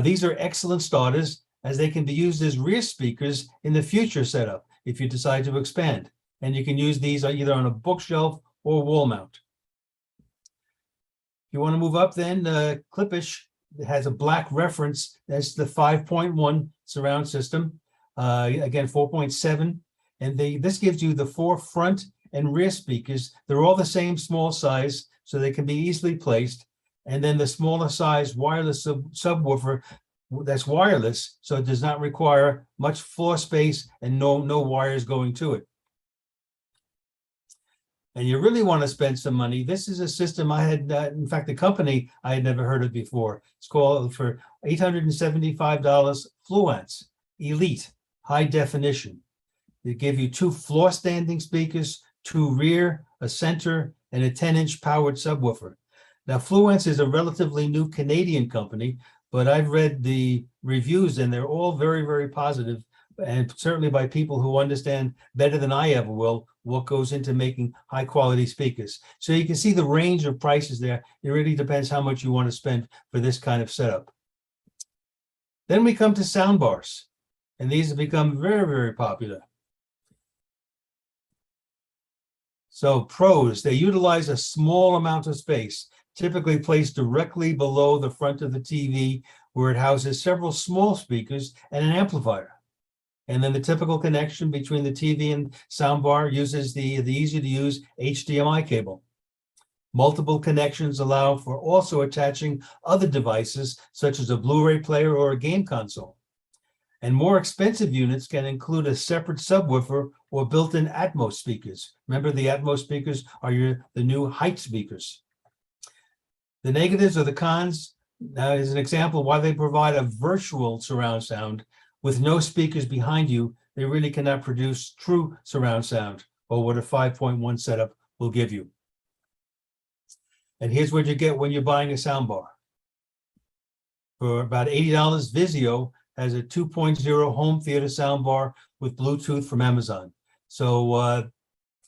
These are excellent starters as they can be used as rear speakers in the future setup if you decide to expand. And you can use these either on a bookshelf or wall mount. If you want to move up, then Klippisch has a black reference. That's the 5.1 surround system. Again, 4.7. And this gives you the 4 front and rear speakers. They're all the same small size, so they can be easily placed. And then the smaller size wireless subwoofer that's wireless, so it does not require much floor space and no wires going to it. And you really want to spend some money. This is a system I had, in fact, a company I had never heard of before. It's called for $875, Fluence Elite High Definition. They give you 2 floor standing speakers, 2 rear, a center, and a 10-inch powered subwoofer. Now, Fluence is a relatively new Canadian company, but I've read the reviews and they're all very, very positive, and certainly by people who understand better than I ever will what goes into making high quality speakers. So you can see the range of prices there. It really depends how much you want to spend for this kind of setup. Then we come to sound bars, and these have become very, very popular. So pros, they utilize a small amount of space, typically placed directly below the front of the TV, where it houses several small speakers and an amplifier. And then the typical connection between the TV and soundbar uses the easy-to-use HDMI cable. Multiple connections allow for also attaching other devices, such as a Blu-ray player or a game console. And more expensive units can include a separate subwoofer or built-in Atmos speakers. Remember, the Atmos speakers are the new height speakers. The negatives or the cons, now is an example why they provide a virtual surround sound. With no speakers behind you, they really cannot produce true surround sound, or what a 5.1 setup will give you. And here's what you get when you're buying a soundbar. For about $80, Vizio has a 2.0 home theater soundbar with Bluetooth from Amazon. So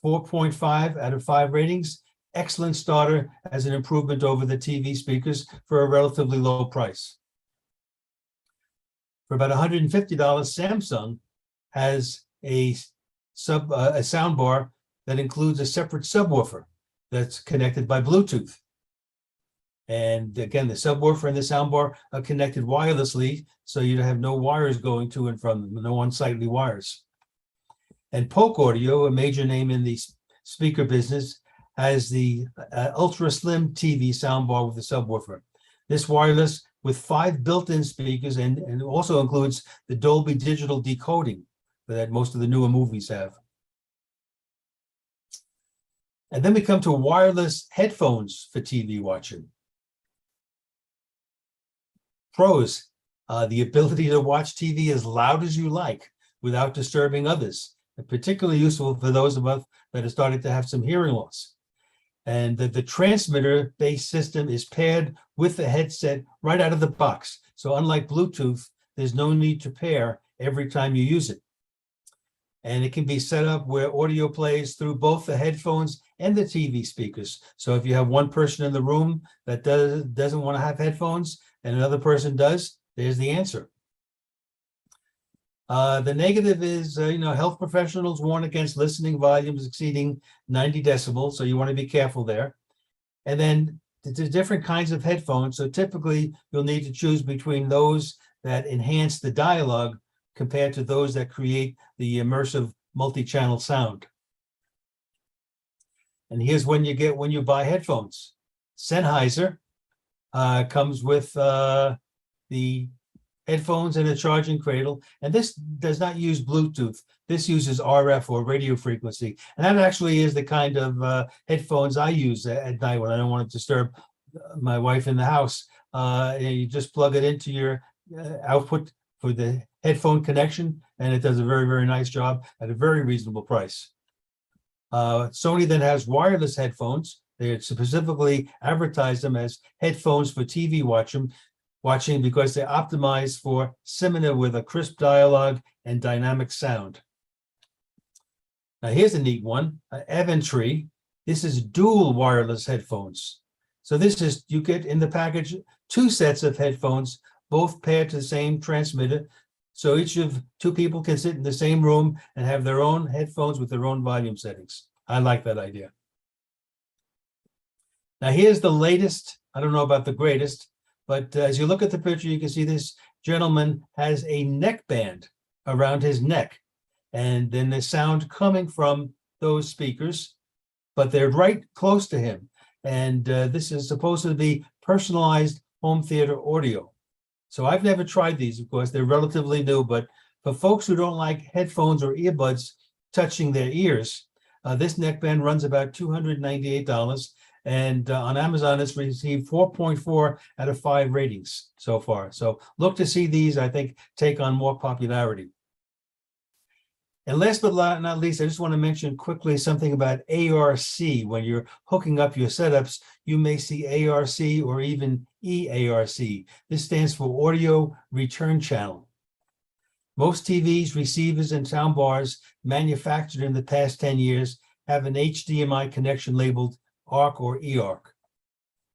4.5 out of 5 ratings. Excellent starter as an improvement over the TV speakers for a relatively low price. For about $150, Samsung has a soundbar that includes a separate subwoofer that's connected by Bluetooth. And again, the subwoofer and the soundbar are connected wirelessly, so you have no wires going to and from them, no unsightly wires. And Polk Audio, a major name in the speaker business, has the ultra slim TV soundbar with a subwoofer. This wireless with 5 built-in speakers and also includes the Dolby Digital decoding that most of the newer movies have. And then we come to wireless headphones for TV watching. Pros, the ability to watch TV as loud as you like without disturbing others, and particularly useful for those of us that are starting to have some hearing loss. And the transmitter-based system is paired with the headset right out of the box. So unlike Bluetooth, there's no need to pair every time you use it. And it can be set up where audio plays through both the headphones and the TV speakers. So if you have one person in the room that doesn't want to have headphones and another person does, there's the answer. The negative is, health professionals warn against listening volumes exceeding 90 decibels, so you want to be careful there. And then the different kinds of headphones. So typically, you'll need to choose between those that enhance the dialogue compared to those that create the immersive multi-channel sound. And here's when you buy headphones. Sennheiser comes with the headphones and a charging cradle, and this does not use Bluetooth. This uses RF or radio frequency, and that actually is the kind of headphones I use at night when I don't want to disturb my wife in the house. You just plug it into your output for the headphone connection, and it does a very, very nice job at a very reasonable price. Sony then has wireless headphones. They specifically advertise them as headphones for TV watching because they're optimized for cinema with a crisp dialogue and dynamic sound. Now here's a neat one, Evantree. This is dual wireless headphones. So this is, you get in the package 2 sets of headphones, both paired to the same transmitter. So each of 2 people can sit in the same room and have their own headphones with their own volume settings. I like that idea. Now here's the latest. I don't know about the greatest, but as you look at the picture, you can see this gentleman has a neckband around his neck. And then there's sound coming from those speakers, but they're right close to him. And this is supposed to be personalized home theater audio. So I've never tried these, of course, they're relatively new, but for folks who don't like headphones or earbuds touching their ears, this neckband runs about $298. And on Amazon, it's received 4.4 out of 5 ratings so far. So look to see these, I think, take on more popularity. And last but not least, I just want to mention quickly something about ARC. When you're hooking up your setups, you may see ARC or even EARC. This stands for Audio Return Channel. Most TVs, receivers, and soundbars manufactured in the past 10 years have an HDMI connection labeled ARC or eARC.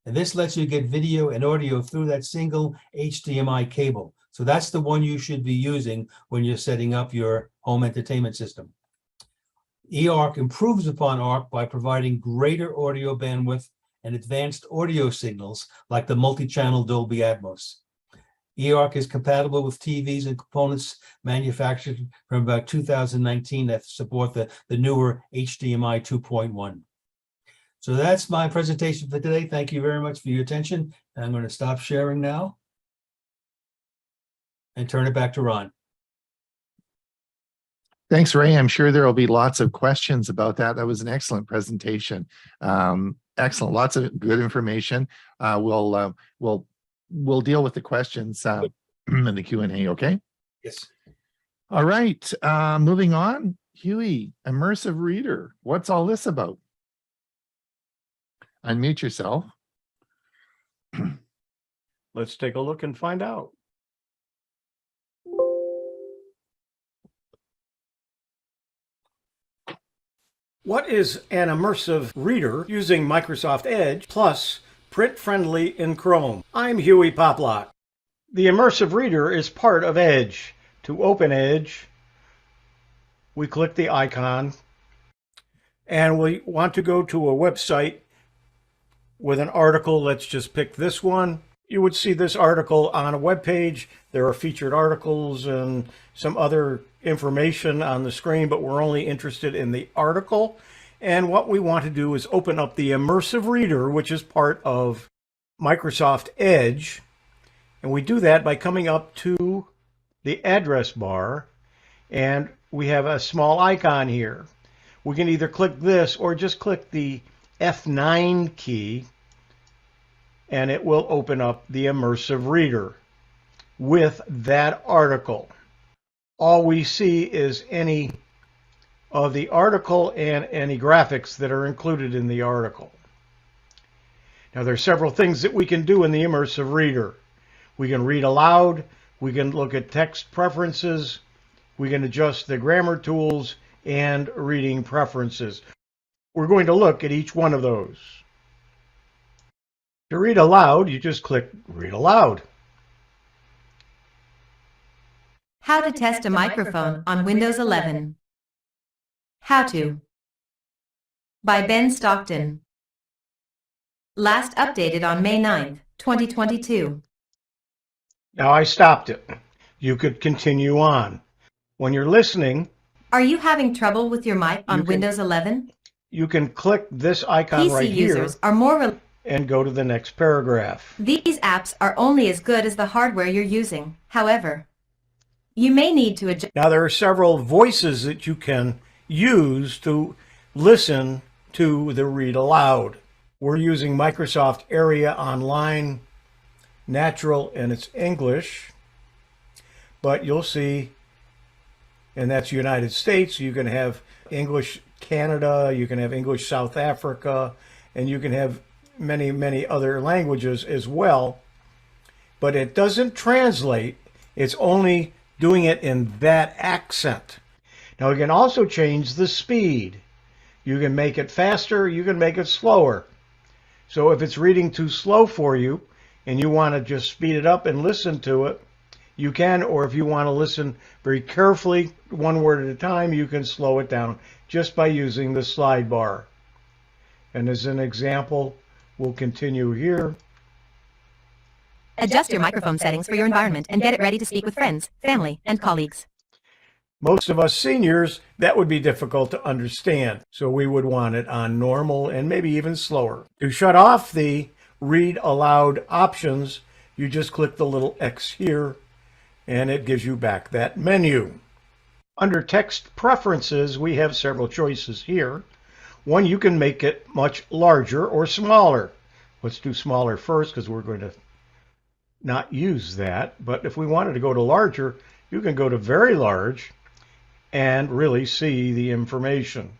And this lets you get video and audio through that single HDMI cable. So that's the one you should be using when you're setting up your home entertainment system. eARC improves upon ARC by providing greater audio bandwidth and advanced audio signals like the multi-channel Dolby Atmos. eARC is compatible with TVs and components manufactured from about 2019 that support the newer HDMI 2.1. So that's my presentation for today. Thank you very much for your attention. I'm going to stop sharing now and turn it back to Ron. Thanks, Ray. I'm sure there will be lots of questions about that. That was an excellent presentation. Excellent. Lots of good information. We'll deal with the questions in the Q&A, okay? Yes. All right. Moving on. Hewie, immersive reader. What's all this about? Unmute yourself. Let's take a look and find out. What is an immersive reader using Microsoft Edge plus print-friendly in Chrome? I'm Hewie Poplock. The immersive reader is part of Edge. To open Edge, we click the icon and we want to go to a website with an article. Let's just pick this one. You would see this article on a web page. There are featured articles and some other information on the screen, but we're only interested in the article. And what we want to do is open up the immersive reader, which is part of Microsoft Edge. And we do that by coming up to the address bar, and we have a small icon here. We can either click this or just click the F9 key, and it will open up the immersive reader with that article. All we see is any of the article and any graphics that are included in the article. Now, there are several things that we can do in the immersive reader. We can read aloud, we can look at text preferences, we can adjust the grammar tools and reading preferences. We're going to look at each one of those. To read aloud, you just click Read Aloud. How to test a microphone on Windows 11. How to. By Ben Stockton. Last updated on May 9th, 2022. Now I stopped it. You could continue on. When you're listening, are you having trouble with your mic on Windows 11? You can click this icon right here users are more and go to the next paragraph. These apps are only as good as the hardware you're using. However, you may need to adjust. Now there are several voices that you can use to listen to the read aloud. We're using Microsoft Area Online Natural, and it's English, but you'll see, and that's United States. You can have English Canada, you can have English South Africa, and you can have many, many other languages as well. But it doesn't translate, it's only doing it in that accent. Now we can also change the speed. You can make it faster, you can make it slower. So if it's reading too slow for you and you want to just speed it up and listen to it, you can, or if you want to listen very carefully, one word at a time, you can slow it down just by using the slide bar. And as an example, we'll continue here. Adjust your microphone settings for your environment and get it ready to speak with friends, family, and colleagues. Most of us seniors, that would be difficult to understand, so we would want it on normal and maybe even slower. To shut off the read aloud options, you just click the little X here, and it gives you back that menu. Under text preferences, we have several choices here. One, you can make it much larger or smaller. Let's do smaller first because we're going to not use that. But if we wanted to go to larger, you can go to very large and really see the information.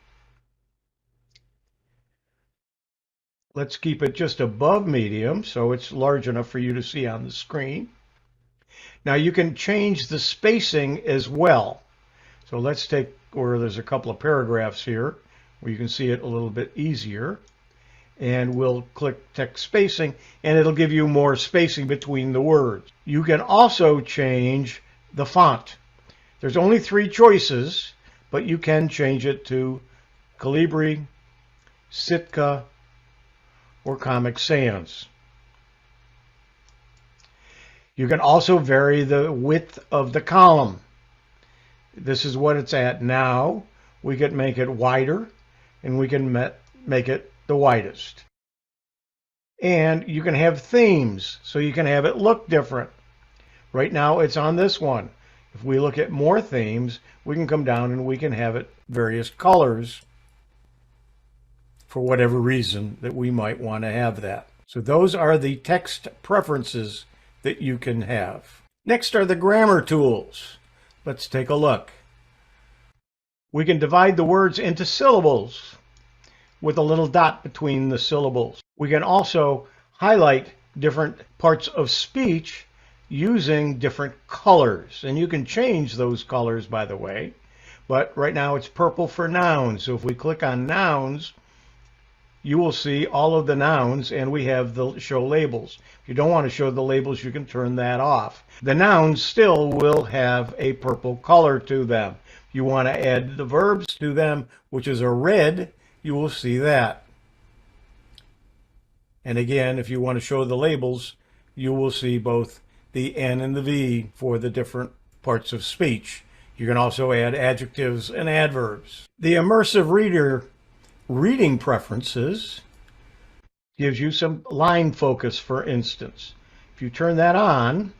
Let's keep it just above medium so it's large enough for you to see on the screen. Now you can change the spacing as well. So let's take where there's a couple of paragraphs here where you can see it a little bit easier. And we'll click text spacing and it'll give you more spacing between the words. You can also change the font. There's only 3 choices, but you can change it to Calibri, Sitka, or Comic Sans. You can also vary the width of the column. This is what it's at now. We can make it wider, and we can make it the widest. And you can have themes, so you can have it look different. Right now it's on this one. If we look at more themes, we can come down and we can have it various colors for whatever reason that we might want to have that. So those are the text preferences that you can have. Next are the grammar tools. Let's take a look. We can divide the words into syllables with a little dot between the syllables. We can also highlight different parts of speech using different colors. And you can change those colors, by the way. But right now it's purple for nouns. So if we click on nouns, you will see all of the nouns, and we have the show labels. If you don't want to show the labels, you can turn that off. The nouns still will have a purple color to them. If you want to add the verbs to them, which is a red, you will see that. And again, if you want to show the labels, you will see both the N and the V for the different parts of speech. You can also add adjectives and adverbs. The immersive reader reading preferences gives you some line focus, for instance. If you turn that on,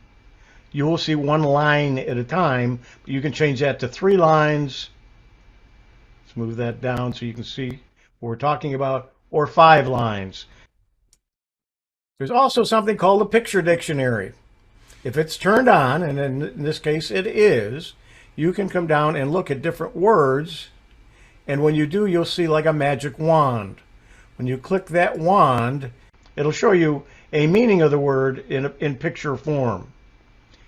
you will see one line at a time. You can change that to 3 lines. Let's move that down so you can see what we're talking about, or 5 lines. There's also something called a picture dictionary. If it's turned on, and in this case it is, you can come down and look at different words, and when you do, you'll see like a magic wand. When you click that wand, it'll show you a meaning of the word in picture form.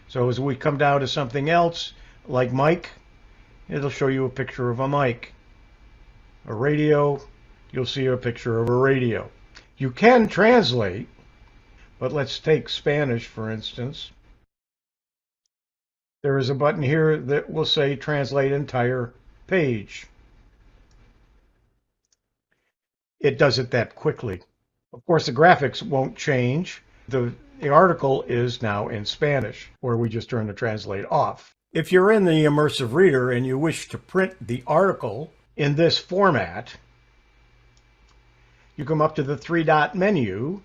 So as we come down to something else, like mic, it'll show you a picture of a mic. A radio, you'll see a picture of a radio. You can translate, but let's take Spanish, for instance. There is a button here that will say translate entire page. It does it that quickly. Of course, the graphics won't change. The article is now in Spanish, where we just turn the translate off. If you're in the immersive reader and you wish to print the article in this format, you come up to the 3-dot menu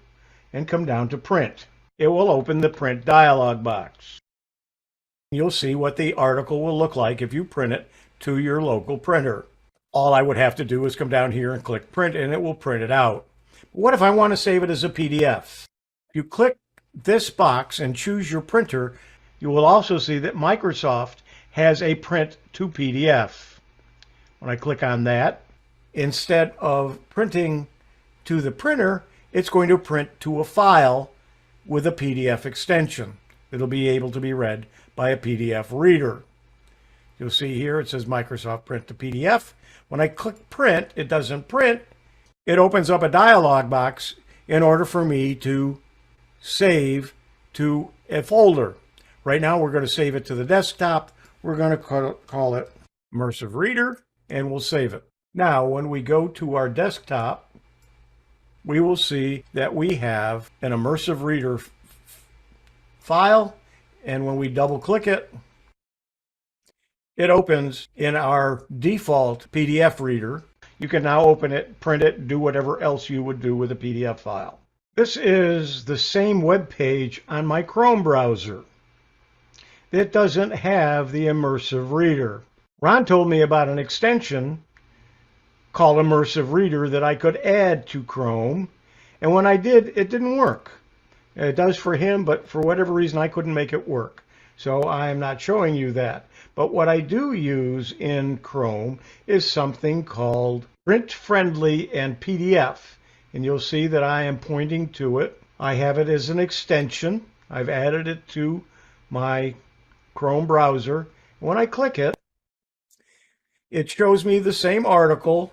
and come down to print. It will open the print dialog box. You'll see what the article will look like if you print it to your local printer. All I would have to do is come down here and click print, and it will print it out. What if I want to save it as a PDF? If you click this box and choose your printer, you will also see that Microsoft has a print to PDF. When I click on that, instead of printing to the printer, it's going to print to a file with a PDF extension. It'll be able to be read by a PDF reader. You'll see here it says Microsoft Print to PDF. When I click print, it doesn't print. It opens up a dialog box in order for me to save to a folder. Right now, we're going to save it to the desktop. We're going to call it Immersive Reader, and we'll save it. Now, when we go to our desktop, we will see that we have an Immersive Reader file, and when we double click it, it opens in our default PDF reader. You can now open it, print it, do whatever else you would do with a PDF file. This is the same web page on my Chrome browser. It doesn't have the Immersive Reader. Ron told me about an extension called Immersive Reader that I could add to Chrome, and when I did, it didn't work. It does for him, but for whatever reason, I couldn't make it work. So I'm not showing you that. But what I do use in Chrome is something called Print Friendly and PDF. And you'll see that I am pointing to it. I have it as an extension. I've added it to my Chrome browser. When I click it, it shows me the same article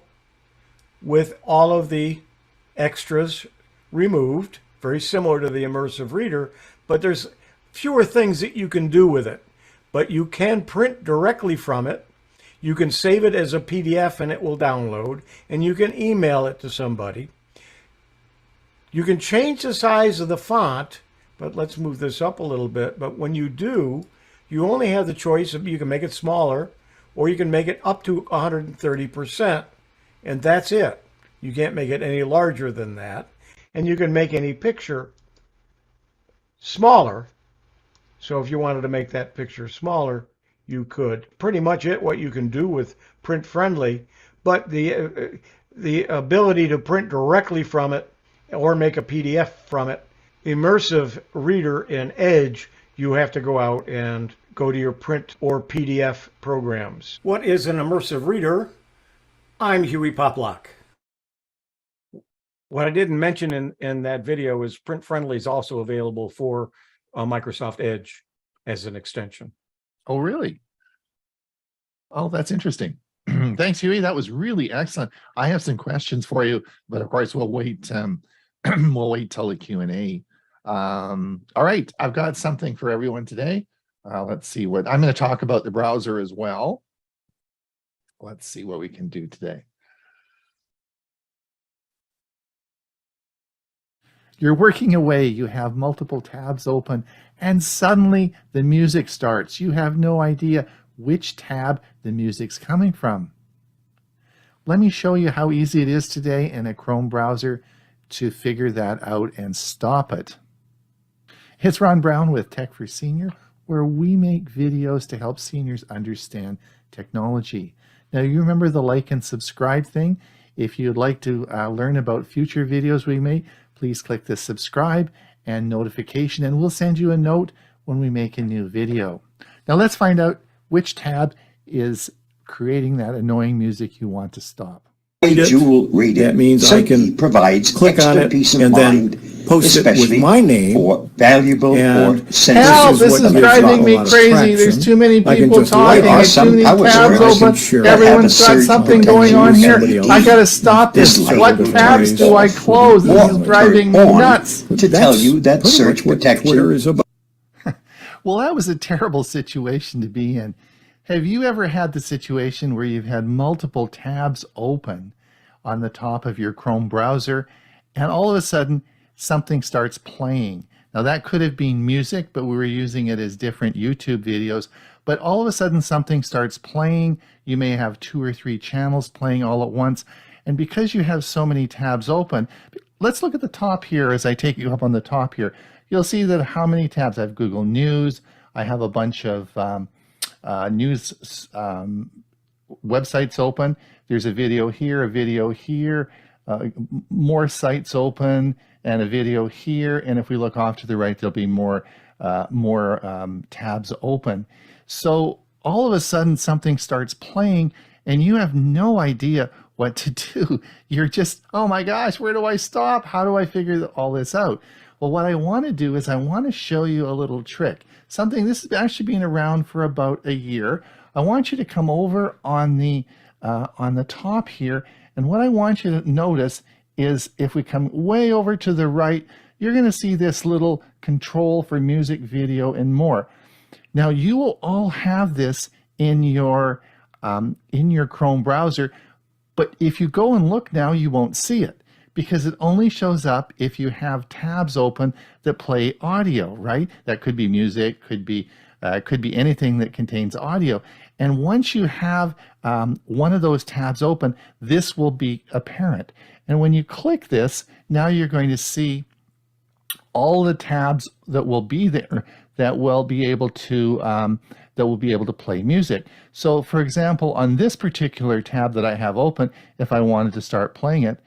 with all of the extras removed, very similar to the Immersive Reader, but there's fewer things that you can do with it. But you can print directly from it. You can save it as a PDF and it will download, and you can email it to somebody. You can change the size of the font, but let's move this up a little bit. But when you do, you only have the choice of, you can make it smaller or you can make it up to 130%, and that's it. You can't make it any larger than that. And you can make any picture smaller. So if you wanted to make that picture smaller, you could. Pretty much what you can do with Print Friendly, but the ability to print directly from it or make a PDF from it, Immersive Reader in Edge, you have to go out and go to your print or PDF programs. What is an Immersive Reader? I'm Hewie Poplock. What I didn't mention in that video is Print Friendly is also available for Microsoft Edge as an extension. Oh, really? Oh, that's interesting. Thanks, Hewie. That was really excellent. I have some questions for you, but of course we'll wait. We'll wait till the Q&A. All right, I've got something for everyone today. Let's see what I'm going to talk about the browser as well. Let's see what we can do today. You're working away, you have multiple tabs open, and suddenly the music starts. You have no idea which tab the music's coming from. Let me show you how easy it is today in a Chrome browser to figure that out and stop it. It's Ron Brown with Tech for Senior, where we make videos to help seniors understand technology. Now, you remember the like and subscribe thing? If you'd like to learn about future videos we make, please click the subscribe and notification, and we'll send you a note when we make a new video. Now let's find out which tab is creating that annoying music you want to stop. Dual reader. That means I can provides click on it peace of and mind, then post it with my name. for valuable And or sensitive. Hell, this is driving me crazy. There's too many people talking. There's too many tabs open. Everyone's got something going on here. I gotta stop this. What tabs do I close? This is driving me nuts. To tell you that search protection is about. Well, that was a terrible situation to be in. Have you ever had the situation where you've had multiple tabs open on the top of your Chrome browser, and all of a sudden something starts playing? Now that could have been music, but we were using it as different YouTube videos. But all of a sudden something starts playing. You may have 2 or 3 channels playing all at once. And because you have so many tabs open, let's look at the top here as I take you up on the top here. You'll see that how many tabs. I have Google News. I have a bunch of news websites open. There's a video here, more sites open, and a video here. And if we look off to the right, there'll be more tabs open. So all of a sudden something starts playing and you have no idea what to do. You're just, oh my gosh, where do I stop? How do I figure all this out? Well, what I want to do is I want to show you a little trick. Something, this has actually been around for about a year. I want you to come over on the on the top here. And what I want you to notice is if we come way over to the right, you're going to see this little control for music, video, and more. Now you will all have this in your Chrome browser, but if you go and look now, you won't see it because it only shows up if you have tabs open that play audio, right? That could be music, could be anything that contains audio. And once you have one of those tabs open, this will be apparent. And when you click this, now you're going to see all the tabs that will be there that will be able to play music. So for example, on this particular tab that I have open, if I wanted to start playing it,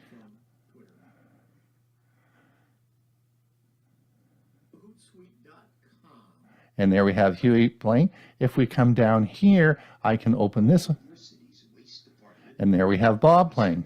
and there we have Hewie playing. If we come down here, I can open this one, and there we have Bob playing.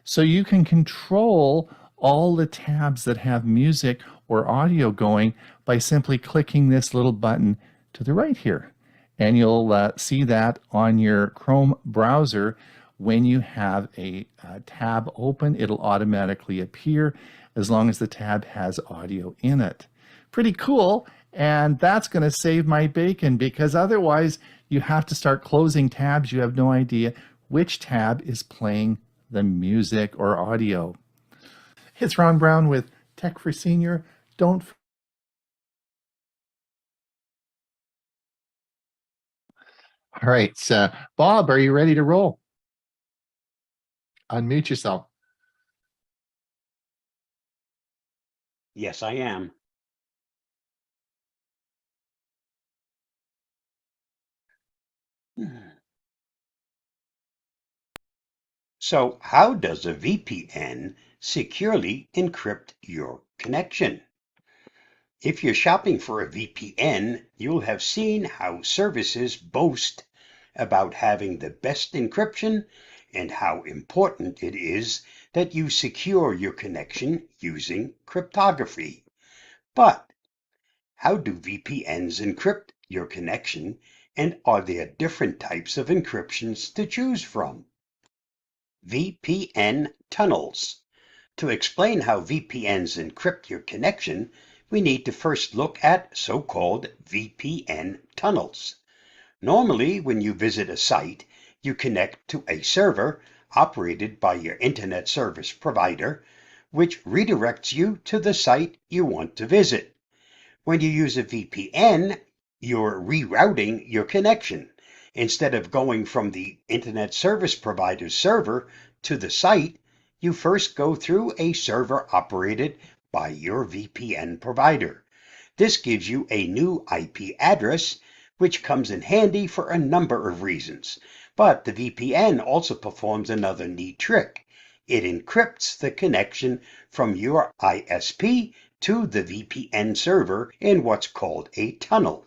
So you can control all the tabs that have music or audio going by simply clicking this little button to the right here. And you'll see that on your Chrome browser. When you have a tab open, it'll automatically appear as long as the tab has audio in it. Pretty cool. And that's going to save my bacon, because otherwise you have to start closing tabs. You have no idea which tab is playing the music or audio. It's Ron Brown with Tech for Senior. Don't All right, so Bob, are you ready to roll? Unmute yourself. Yes, I am. So how does a VPN securely encrypt your connection? If you're shopping for a VPN, you'll have seen how services boast about having the best encryption and how important it is that you secure your connection using cryptography. But how do VPNs encrypt your connection, and are there different types of encryptions to choose from? VPN tunnels. To explain how VPNs encrypt your connection, we need to first look at so-called VPN tunnels. Normally, when you visit a site, you connect to a server operated by your internet service provider, which redirects you to the site you want to visit. When you use a VPN, you're rerouting your connection. Instead of going from the internet service provider's server to the site, you first go through a server operated by your VPN provider. This gives you a new IP address, which comes in handy for a number of reasons. But the VPN also performs another neat trick. It encrypts the connection from your ISP to the VPN server in what's called a tunnel.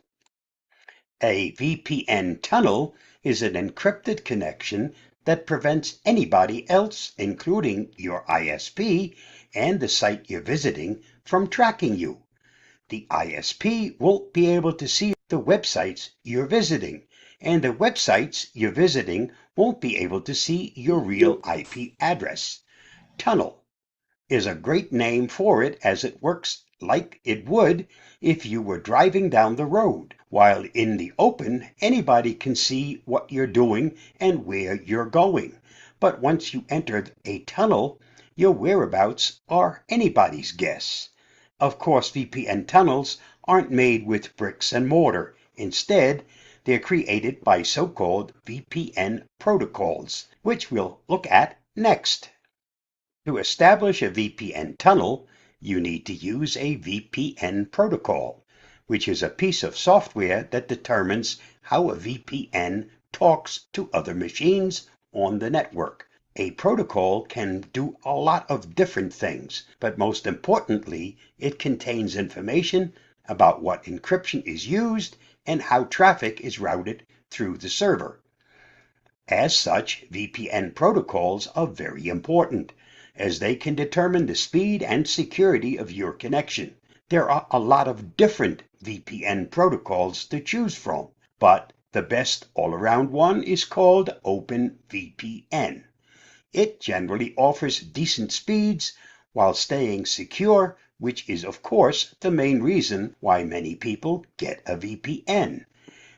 A VPN tunnel is an encrypted connection that prevents anybody else, including your ISP and the site you're visiting, from tracking you. The ISP won't be able to see the websites you're visiting, and the websites you're visiting won't be able to see your real IP address. Tunnel is a great name for it, as it works like it would if you were driving down the road. While in the open, anybody can see what you're doing and where you're going. But once you enter a tunnel, your whereabouts are anybody's guess. Of course, VPN tunnels aren't made with bricks and mortar. Instead, they're created by so-called VPN protocols, which we'll look at next. To establish a VPN tunnel, you need to use a VPN protocol, which is a piece of software that determines how a VPN talks to other machines on the network. A protocol can do a lot of different things, but most importantly, it contains information about what encryption is used and how traffic is routed through the server. As such, VPN protocols are very important, as they can determine the speed and security of your connection. There are a lot of different VPN protocols to choose from, but The best all-around one is called OpenVPN. It generally offers decent speeds while staying secure, which is of course the main reason why many people get a VPN.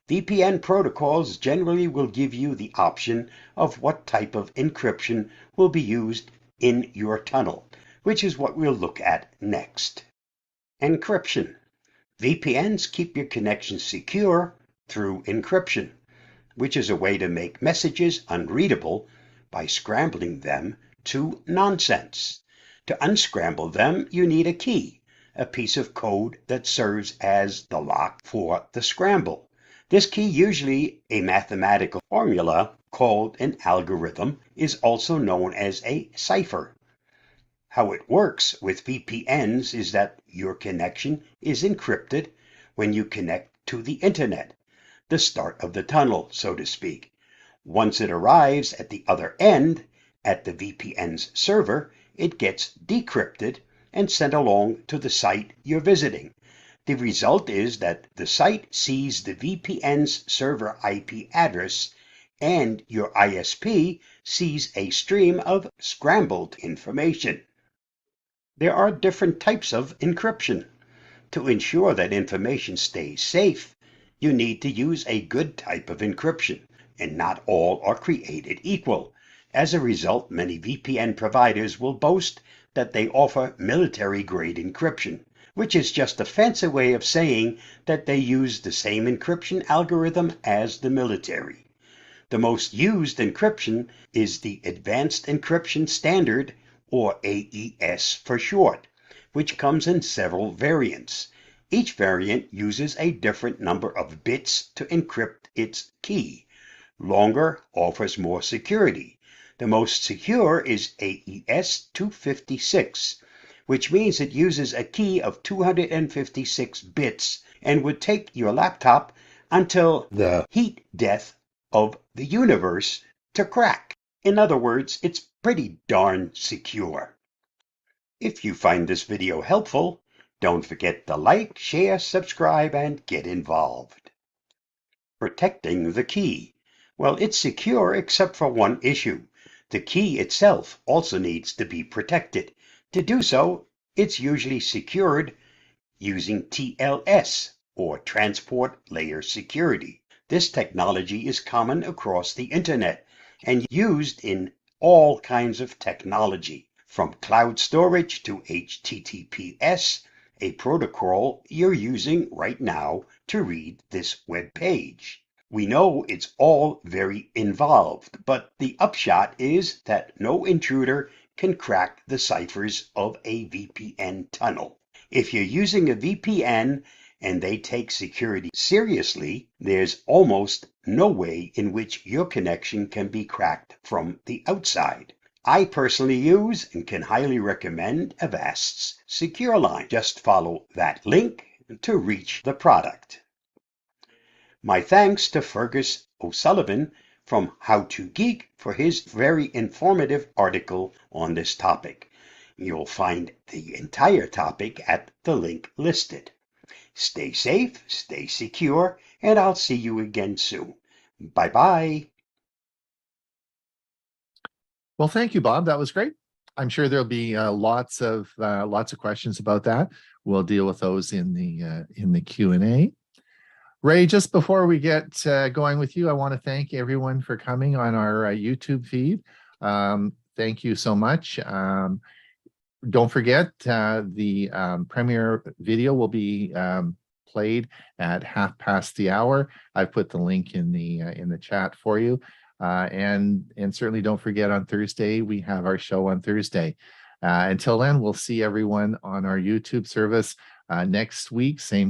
VPN protocols generally will give you the option of what type of encryption will be used in your tunnel, which is what we'll look at next. Encryption. VPNs keep your connection secure through encryption, which is a way to make messages unreadable by scrambling them to nonsense. To unscramble them, you need a key, a piece of code that serves as the lock for the scramble. This key, usually a mathematical formula called an algorithm, is also known as a cipher. How it works with VPNs is that your connection is encrypted when you connect to the internet, the start of the tunnel, so to speak. Once it arrives at the other end, at the VPN's server, it gets decrypted and sent along to the site you're visiting. The result is that the site sees the VPN's server IP address, and your ISP sees a stream of scrambled information. There are different types of encryption. To ensure that information stays safe, you need to use a good type of encryption, and not all are created equal. As a result, many VPN providers will boast that they offer military-grade encryption, which is just a fancy way of saying that they use the same encryption algorithm as the military. The most used encryption is the Advanced Encryption Standard, or AES for short, which comes in several variants. Each variant uses a different number of bits to encrypt its key. Longer offers more security. The most secure is AES 256, which means it uses a key of 256 bits and would take your laptop until the heat death of the universe to crack. In other words, it's pretty darn secure. If you find this video helpful, don't forget to like, share, subscribe, and get involved. Protecting the key. Well, it's secure except for one issue. The key itself also needs to be protected. To do so, it's usually secured using TLS, or Transport Layer Security. This technology is common across the internet and used in all kinds of technology, from cloud storage to HTTPS, a protocol you're using right now to read this web page. We know it's all very involved, but the upshot is that no intruder can crack the ciphers of a VPN tunnel. If you're using a VPN and they take security seriously, there's almost no way in which your connection can be cracked from the outside. I personally use and can highly recommend Avast's Secure Line. Just follow that link to reach the product. My thanks to Fergus O'Sullivan from How to Geek for his very informative article on this topic. You'll find the entire topic at the link listed. Stay safe, stay secure, and I'll see you again soon. Bye-bye. Well, thank you, Bob. That was great. I'm sure there'll be lots of questions about that. We'll deal with those in the Q&A. Ray, just before we get going with you, I want to thank everyone for coming on our YouTube feed. Thank you so much. Don't forget, the premiere video will be played at 1:30. I've put the link in the chat for you. And certainly don't forget, on Thursday, we have our show on Thursday. Until then, we'll see everyone on our YouTube service next week, same